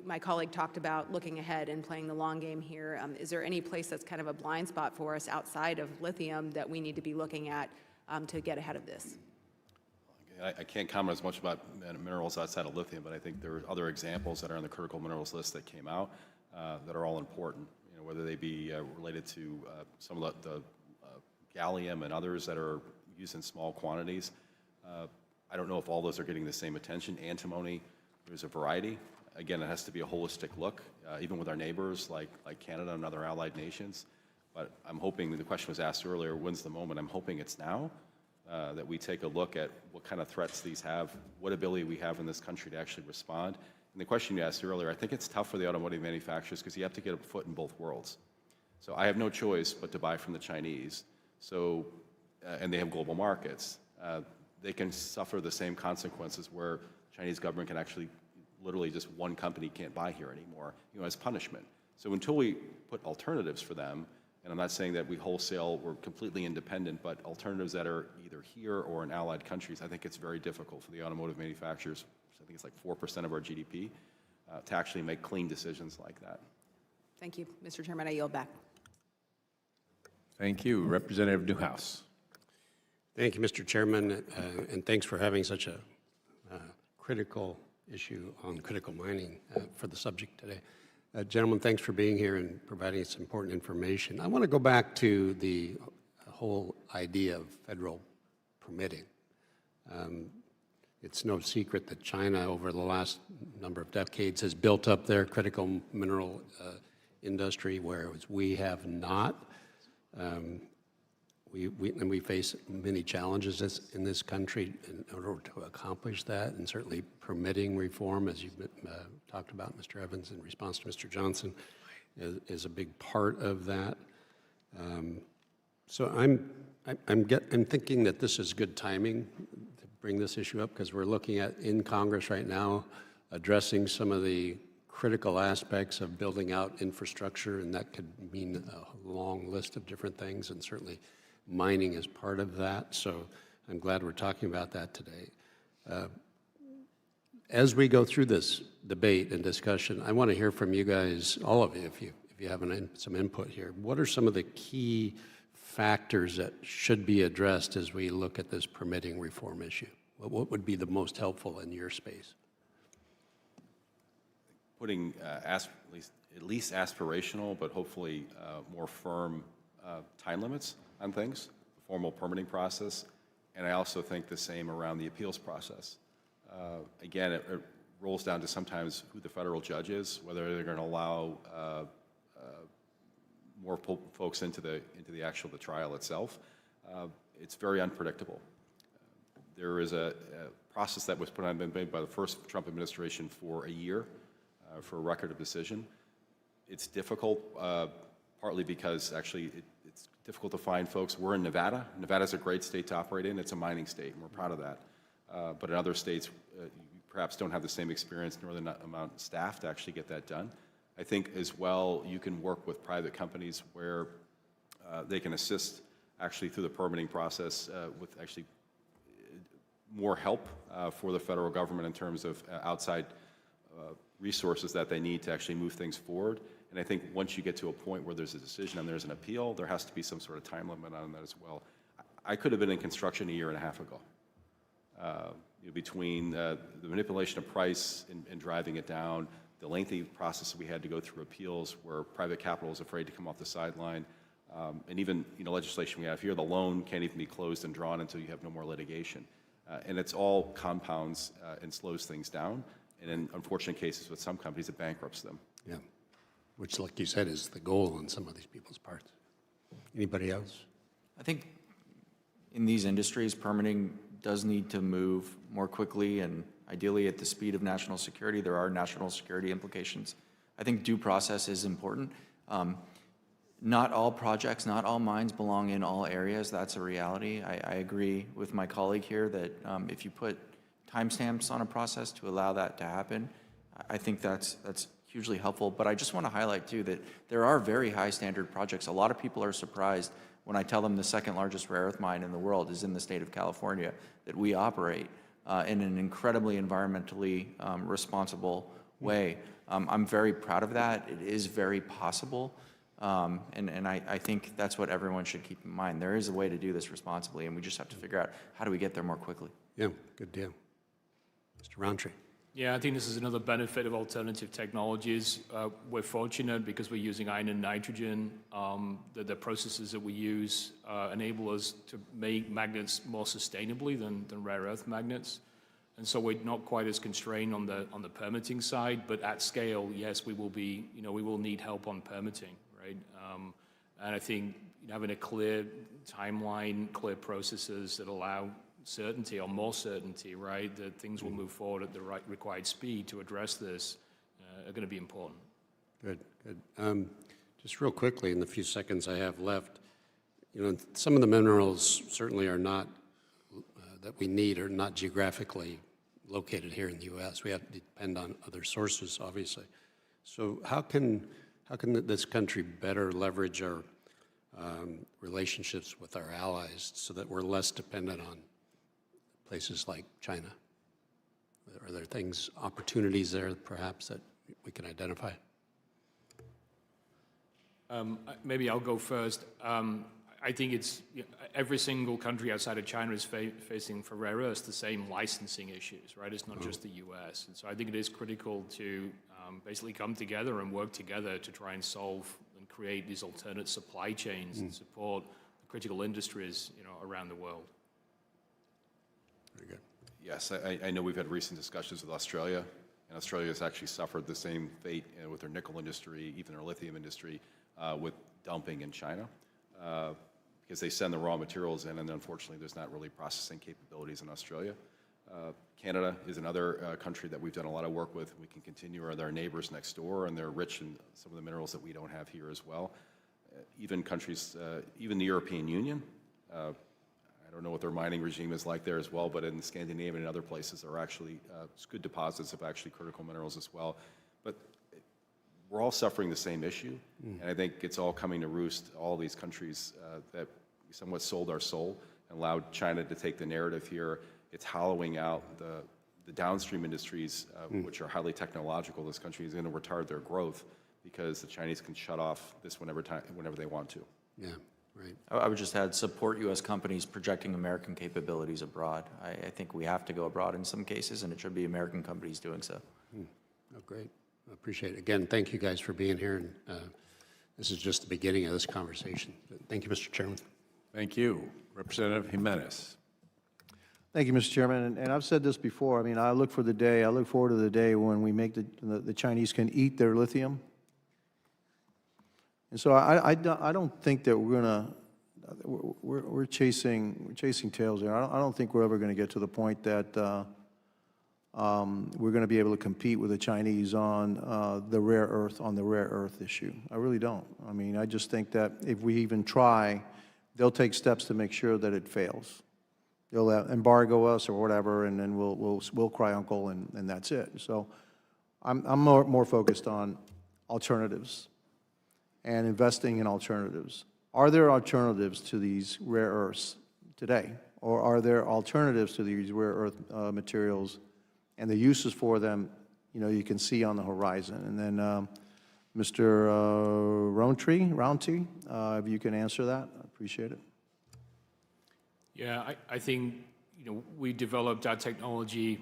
my colleague talked about looking ahead and playing the long game here. Is there any place that's kind of a blind spot for us outside of lithium that we need to be looking at to get ahead of this? I can't comment as much about minerals outside of lithium, but I think there are other examples that are on the critical minerals list that came out that are all important, whether they be related to some of the gallium and others that are used in small quantities. I don't know if all those are getting the same attention. Antimony, there's a variety. Again, it has to be a holistic look, even with our neighbors like Canada and other allied nations. But I'm hoping, the question was asked earlier, when's the moment? I'm hoping it's now, that we take a look at what kind of threats these have, what ability we have in this country to actually respond. And the question you asked earlier, I think it's tough for the automotive manufacturers because you have to get a foot in both worlds. So I have no choice but to buy from the Chinese. So, and they have global markets. They can suffer the same consequences where the Chinese government can actually, literally just one company can't buy here anymore, as punishment. So until we put alternatives for them, and I'm not saying that we wholesale, we're completely independent, but alternatives that are either here or in allied countries, I think it's very difficult for the automotive manufacturers, I think it's like 4% of our GDP, to actually make clean decisions like that. Thank you, Mr. Chairman. I yield back. Thank you. Representative Newhouse. Thank you, Mr. Chairman, and thanks for having such a critical issue on critical mining for the subject today. Gentlemen, thanks for being here and providing us important information. I want to go back to the whole idea of federal permitting. It's no secret that China, over the last number of decades, has built up their critical mineral industry, whereas we have not. We face many challenges in this country in order to accomplish that, and certainly permitting reform, as you've talked about, Mr. Evans, in response to Mr. Johnson, is a big part of that. So I'm thinking that this is good timing to bring this issue up, because we're looking at, in Congress right now, addressing some of the critical aspects of building out infrastructure, and that could mean a long list of different things, and certainly mining is part of that. So I'm glad we're talking about that today. As we go through this debate and discussion, I want to hear from you guys, all of you, if you have some input here. What are some of the key factors that should be addressed as we look at this permitting reform issue? What would be the most helpful in your space? Putting at least aspirational, but hopefully more firm time limits on things, the formal permitting process, and I also think the same around the appeals process. Again, it rolls down to sometimes who the federal judge is, whether they're going to allow more folks into the trial itself. It's very unpredictable. There is a process that was been made by the first Trump administration for a year for a record of decision. It's difficult, partly because actually it's difficult to find folks. We're in Nevada. Nevada's a great state to operate in. It's a mining state, and we're proud of that. But in other states, you perhaps don't have the same experience nor the amount of staff to actually get that done. I think as well, you can work with private companies where they can assist actually through the permitting process with actually more help for the federal government in terms of outside resources that they need to actually move things forward. And I think once you get to a point where there's a decision and there's an appeal, there has to be some sort of time limit on that as well. I could have been in construction a year and a half ago. Between the manipulation of price and driving it down, the lengthy process we had to go through appeals where private capital is afraid to come off the sideline, and even legislation we have here, the loan can't even be closed and drawn until you have no more litigation. And it's all compounds and slows things down. And in unfortunate cases with some companies, it bankrupts them. Yeah, which, like you said, is the goal on some of these people's parts. Anybody else? I think in these industries, permitting does need to move more quickly and ideally at the speed of national security. There are national security implications. I think due process is important. Not all projects, not all mines belong in all areas. That's a reality. I agree with my colleague here that if you put timestamps on a process to allow that to happen, I think that's hugely helpful. But I just want to highlight too that there are very high standard projects. A lot of people are surprised when I tell them the second largest rare earth mine in the world is in the state of California, that we operate in an incredibly environmentally responsible way. I'm very proud of that. It is very possible. And I think that's what everyone should keep in mind. There is a way to do this responsibly, and we just have to figure out how do we get there more quickly. Yeah, good deal. Mr. Roundtree. Yeah, I think this is another benefit of alternative technologies. We're fortunate because we're using iron and nitrogen. The processes that we use enable us to make magnets more sustainably than rare earth magnets. And so we're not quite as constrained on the permitting side, but at scale, yes, we will be, we will need help on permitting, right? And I think having a clear timeline, clear processes that allow certainty or more certainty, right, that things will move forward at the right required speed to address this are going to be important. Good, good. Just real quickly, in the few seconds I have left, some of the minerals certainly are not, that we need are not geographically located here in the U.S. We have to depend on other sources, obviously. So how can this country better leverage our relationships with our allies so that we're less dependent on places like China? Are there opportunities there perhaps that we can identify? Maybe I'll go first. I think it's every single country outside of China is facing for rare earths the same licensing issues, right? It's not just the U.S. And so I think it is critical to basically come together and work together to try and solve and create these alternate supply chains and support the critical industries, around the world. Very good. Yes, I know we've had recent discussions with Australia, and Australia has actually suffered the same fate with their nickel industry, even their lithium industry, with dumping in China. Because they send the raw materials in, and unfortunately there's not really processing capabilities in Australia. Canada is another country that we've done a lot of work with. We can continue, or their neighbors next door, and they're rich in some of the minerals that we don't have here as well. Even countries, even the European Union, I don't know what their mining regime is like there as well, but in Scandinavia and other places there are actually good deposits of actually critical minerals as well. But we're all suffering the same issue, and I think it's all coming to roost. All these countries that we somewhat sold our soul and allowed China to take the narrative here. It's hollowing out the downstream industries, which are highly technological. This country is going to retard their growth because the Chinese can shut off this whenever they want to. Yeah, right. I would just add, support U.S. companies projecting American capabilities abroad. I think we have to go abroad in some cases, and it should be American companies doing so. Oh, great. I appreciate it. Again, thank you guys for being here, and this is just the beginning of this conversation. Thank you, Mr. Chairman. Thank you. Representative Jimenez. Thank you, Mr. Chairman. And I've said this before. I mean, I look forward to the day when we make the Chinese can eat their lithium. And so I don't think that we're chasing tails there. I don't think we're ever going to get to the point that we're going to be able to compete with the Chinese on the rare earth issue. I really don't. I mean, I just think that if we even try, they'll take steps to make sure that it fails. They'll embargo us or whatever, and then we'll cry uncle, and that's it. So I'm more focused on alternatives and investing in alternatives. Are there alternatives to these rare earths today, or are there alternatives to these rare earth materials? And the uses for them, you can see on the horizon. And then Mr. Roundtree, if you can answer that, I appreciate it. Yeah, I think, we developed our technology,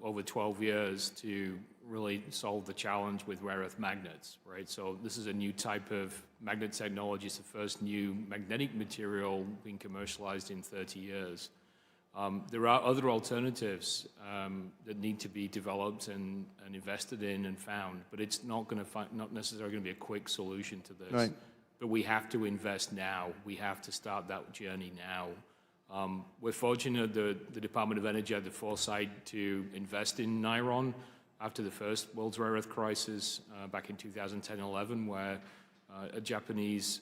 over 12 years to really solve the challenge with rare earth magnets, right? So this is a new type of magnet technology. It's the first new magnetic material being commercialized in 30 years. There are other alternatives that need to be developed and invested in and found, but it's not necessarily going to be a quick solution to this. Right. But we have to invest now. We have to start that journey now. We're fortunate that the Department of Energy had the foresight to invest in Niron after the first world's rare earth crisis back in 2010-11, where a Japanese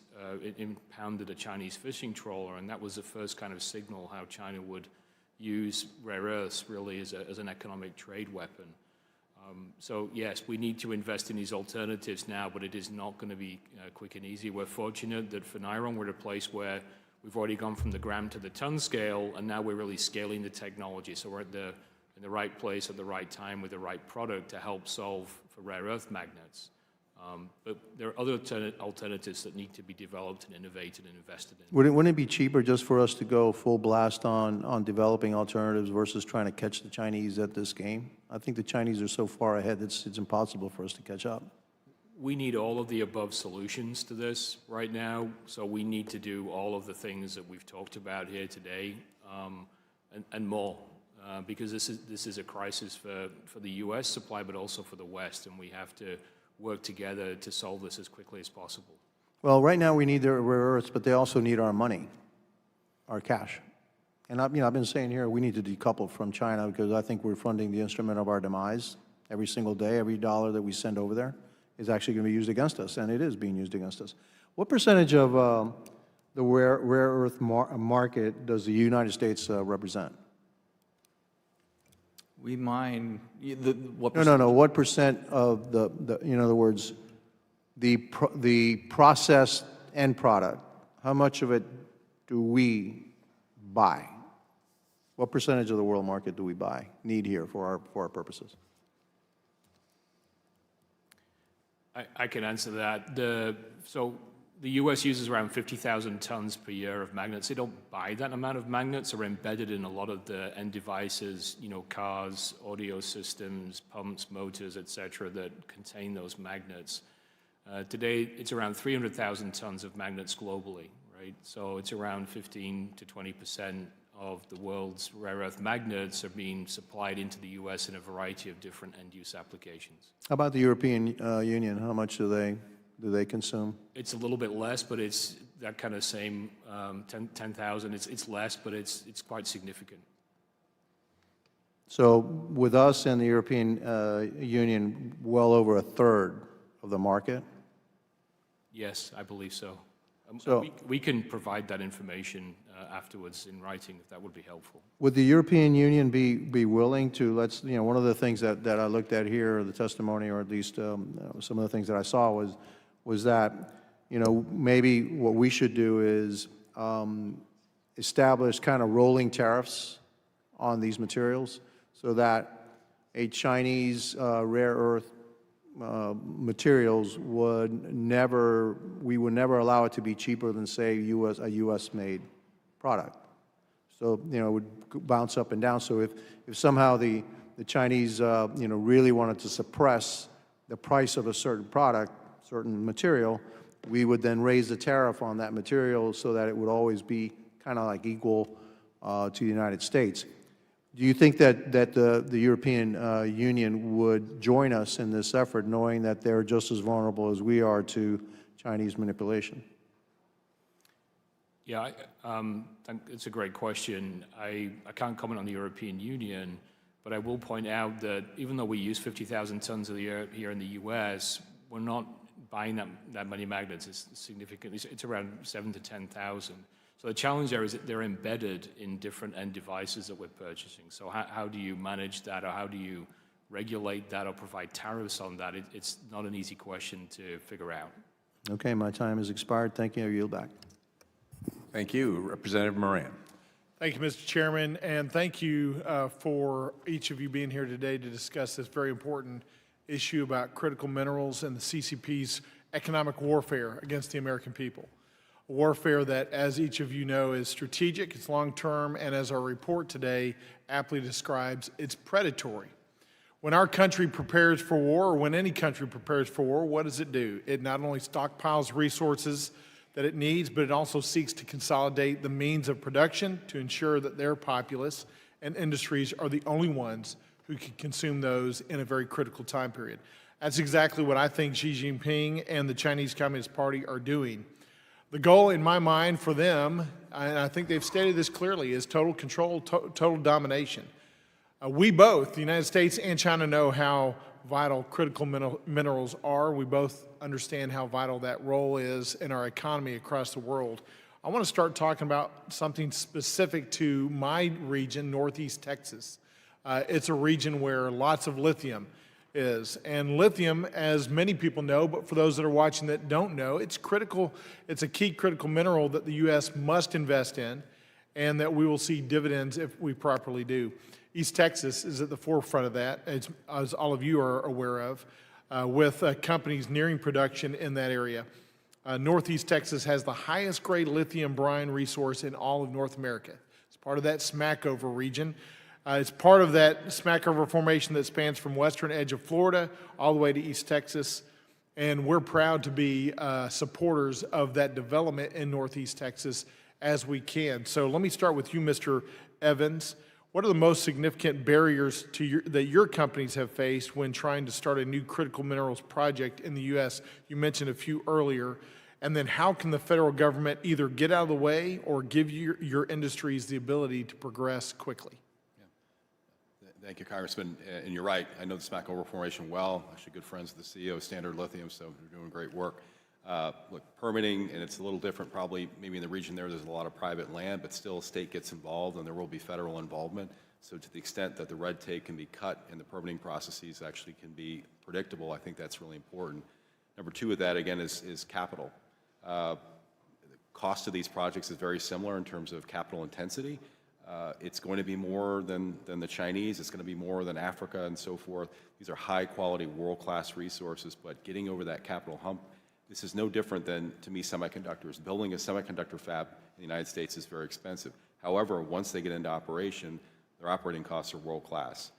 impounded a Chinese fishing trawler, and that was the first kind of signal how China would use rare earths really as an economic trade weapon. So yes, we need to invest in these alternatives now, but it is not going to be quick and easy. We're fortunate that for Niron, we're at a place where we've already gone from the gram to the ton scale, and now we're really scaling the technology. So we're at in the right place at the right time with the right product to help solve for rare earth magnets. But there are other alternatives that need to be developed and innovated and invested in. Wouldn't it be cheaper just for us to go full blast on developing alternatives versus trying to catch the Chinese at this game? I think the Chinese are so far ahead, it's impossible for us to catch up. We need all of the above solutions to this right now, so we need to do all of the things that we've talked about here today, and more, because this is a crisis for the U.S. supply, but also for the West, and we have to work together to solve this as quickly as possible. Well, right now we need their rare earths, but they also need our money, our cash. And I've been saying here we need to decouple from China because I think we're funding the instrument of our demise every single day. Every dollar that we send over there is actually going to be used against us, and it is being used against us. What percentage of the rare earth market does the United States represent? We mine, what No, no, no. What percent of the in other words, the processed end product, how much of it do we buy? What percentage of the world market do we need here for our purposes? I can answer that. So the U.S. uses around 50,000 tons per year of magnets. They don't buy that amount of magnets. They're embedded in a lot of the end devices, cars, audio systems, pumps, motors, et cetera, that contain those magnets. Today, it's around 300,000 tons of magnets globally, right? So it's around 15 to 20% of the world's rare earth magnets are being supplied into the U.S. in a variety of different end-use applications. How about the European Union? How much do they consume? It's a little bit less, but it's that kind of same 10,000. It's less, but it's quite significant. So with us and the European Union, well over a third of the market? Yes, I believe so. So we can provide that information afterwards in writing if that would be helpful. would the European Union be willing to, one of the things that I looked at here, the testimony, or at least some of the things that I saw was that, maybe what we should do is establish kind of rolling tariffs on these materials so that a Chinese rare earth materials we would never allow it to be cheaper than, say, a U.S.-made product. So, it would bounce up and down. So if somehow the Chinese, really wanted to suppress the price of a certain product, certain material, we would then raise the tariff on that material so that it would always be kind of like equal to the United States. Do you think that the European Union would join us in this effort, knowing that they're just as vulnerable as we are to Chinese manipulation? Yeah, it's a great question. I can't comment on the European Union, but I will point out that even though we use 50,000 tons of the year here in the U.S., we're not buying that many magnets. It's significantly, it's around 7,000 to 10,000. So the challenge there is that they're embedded in different end devices that we're purchasing. So how do you manage that, or how do you regulate that or provide tariffs on that? It's not an easy question to figure out. Okay, my time has expired. Thank you. I yield back. Thank you. Representative Moran. Thank you, Mr. Chairman, and thank you for each of you being here today to discuss this very important issue about critical minerals and the CCP's economic warfare against the American people. A warfare that, as each of you know, is strategic, it's long-term, and as our report today aptly describes, it's predatory. When our country prepares for war, or when any country prepares for war, what does it do? It not only stockpiles resources that it needs, but it also seeks to consolidate the means of production to ensure that their populace and industries are the only ones who can consume those in a very critical time period. That's exactly what I think Xi Jinping and the Chinese Communist Party are doing. The goal in my mind for them, and I think they've stated this clearly, is total control, total domination. We both, the United States and China, know how vital critical minerals are. We both understand how vital that role is in our economy across the world. I want to start talking about something specific to my region, Northeast Texas. It's a region where lots of lithium is. And lithium, as many people know, but for those that are watching that don't know, it's critical. It's a key critical mineral that the U.S. must invest in and that we will see dividends if we properly do. East Texas is at the forefront of that, as all of you are aware of, with companies nearing production in that area. Northeast Texas has the highest grade lithium brine resource in all of North America. It's part of that Smackover region. It's part of that Smackover formation that spans from western edge of Florida all the way to East Texas. And we're proud to be supporters of that development in Northeast Texas as we can. So let me start with you, Mr. Evans. What are the most significant barriers that your companies have faced when trying to start a new critical minerals project in the U.S.? You mentioned a few earlier. And then how can the federal government either get out of the way or give your industries the ability to progress quickly? Thank you, Congressman. And you're right. I know the Smackover Formation well. Actually, good friends with the CEO of Standard Lithium, so they're doing great work. Look, permitting, and it's a little different probably, maybe in the region there's a lot of private land, but still state gets involved and there will be federal involvement. So to the extent that the red tape can be cut and the permitting processes actually can be predictable, I think that's really important. Number two of that, again, is capital. The cost of these projects is very similar in terms of capital intensity. It's going to be more than the Chinese. It's going to be more than Africa and so forth. These are high-quality, world-class resources, but getting over that capital hump, this is no different than, to me, semiconductors. Building a semiconductor fab in the United States is very expensive. However, once they get into operation, their operating costs are world-class.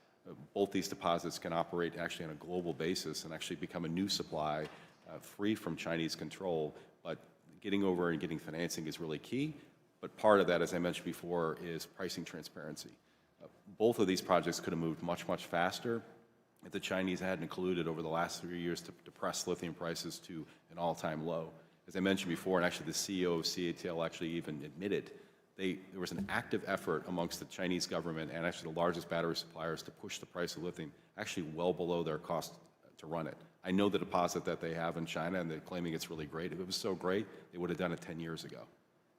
Both these deposits can operate actually on a global basis and actually become a new supply free from Chinese control, but getting over and getting financing is really key. But part of that, as I mentioned before, is pricing transparency. Both of these projects could have moved much, much faster if the Chinese hadn't colluded over the last 3 years to depress lithium prices to an all-time low. As I mentioned before, and actually the CEO of CATL actually even admitted, there was an active effort amongst the Chinese government and actually the largest battery suppliers to push the price of lithium actually well below their cost to run it. I know the deposit that they have in China, and they're claiming it's really great. If it was so great, they would have done it 10 years ago.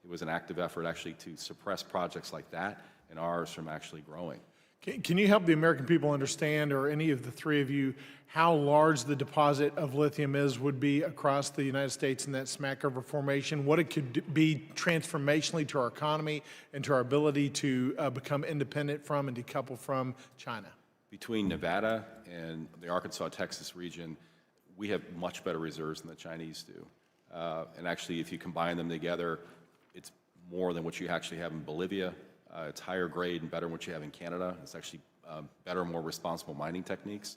It was an active effort actually to suppress projects like that and ours from actually growing. Can you help the American people understand, or any of the three of you, how large the deposit of lithium would be across the United States in that Smackover Formation, what it could be transformationally to our economy and to our ability to become independent from and decouple from China? Between Nevada and the Arkansas-Texas region, we have much better reserves than the Chinese do. And actually, if you combine them together, it's more than what you actually have in Bolivia. It's higher grade and better than what you have in Canada. It's actually better, more responsible mining techniques.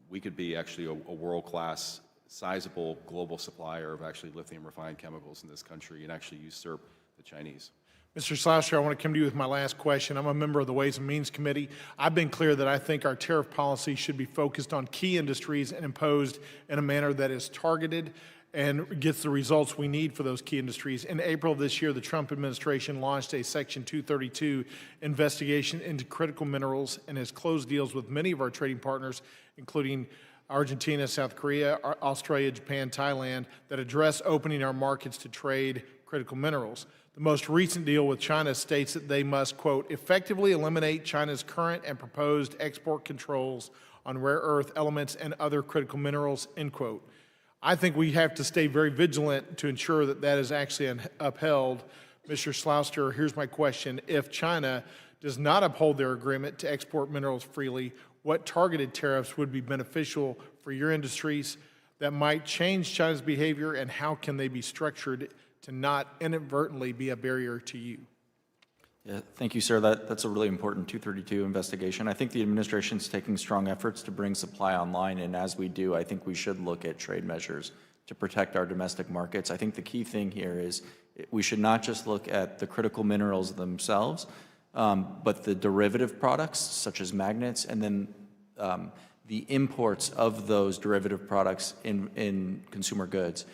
We could be actually a world-class, sizable global supplier of actually lithium refined chemicals in this country and actually usurp the Chinese. Mr. Slouster, I want to come to you with my last question. I'm a member of the Ways and Means Committee. I've been clear that I think our tariff policy should be focused on key industries and imposed in a manner that is targeted and gets the results we need for those key industries. In April of this year, the Trump administration launched a Section 232 investigation into critical minerals and has closed deals with many of our trading partners, including Argentina, South Korea, Australia, Japan, Thailand, that address opening our markets to trade critical minerals. The most recent deal with China states that they must, quote, effectively eliminate China's current and proposed export controls on rare earth elements and other critical minerals, end quote. I think we have to stay very vigilant to ensure that that is actually upheld. Mr. Slouster, here's my question. If China does not uphold their agreement to export minerals freely, what targeted tariffs would be beneficial for your industries that might change China's behavior, and how can they be structured to not inadvertently be a barrier to you? Yeah, thank you, sir. That's a really important 232 investigation. I think the administration's taking strong efforts to bring supply online, and as we do, I think we should look at trade measures to protect our domestic markets. I think the key thing here is we should not just look at the critical minerals themselves, but the derivative products, such as magnets, and then the imports of those derivative products in consumer goods.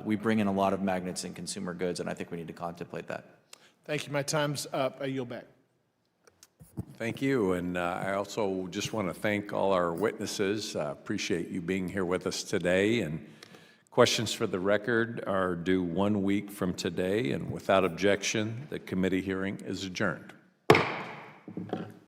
We bring in a lot of magnets in consumer goods, and I think we need to contemplate that. Thank you. My time's up. I yield back. Thank you. And I also just want to thank all our witnesses. Appreciate you being here with us today. And questions for the record are due 1 week from today. And without objection, the committee hearing is adjourned.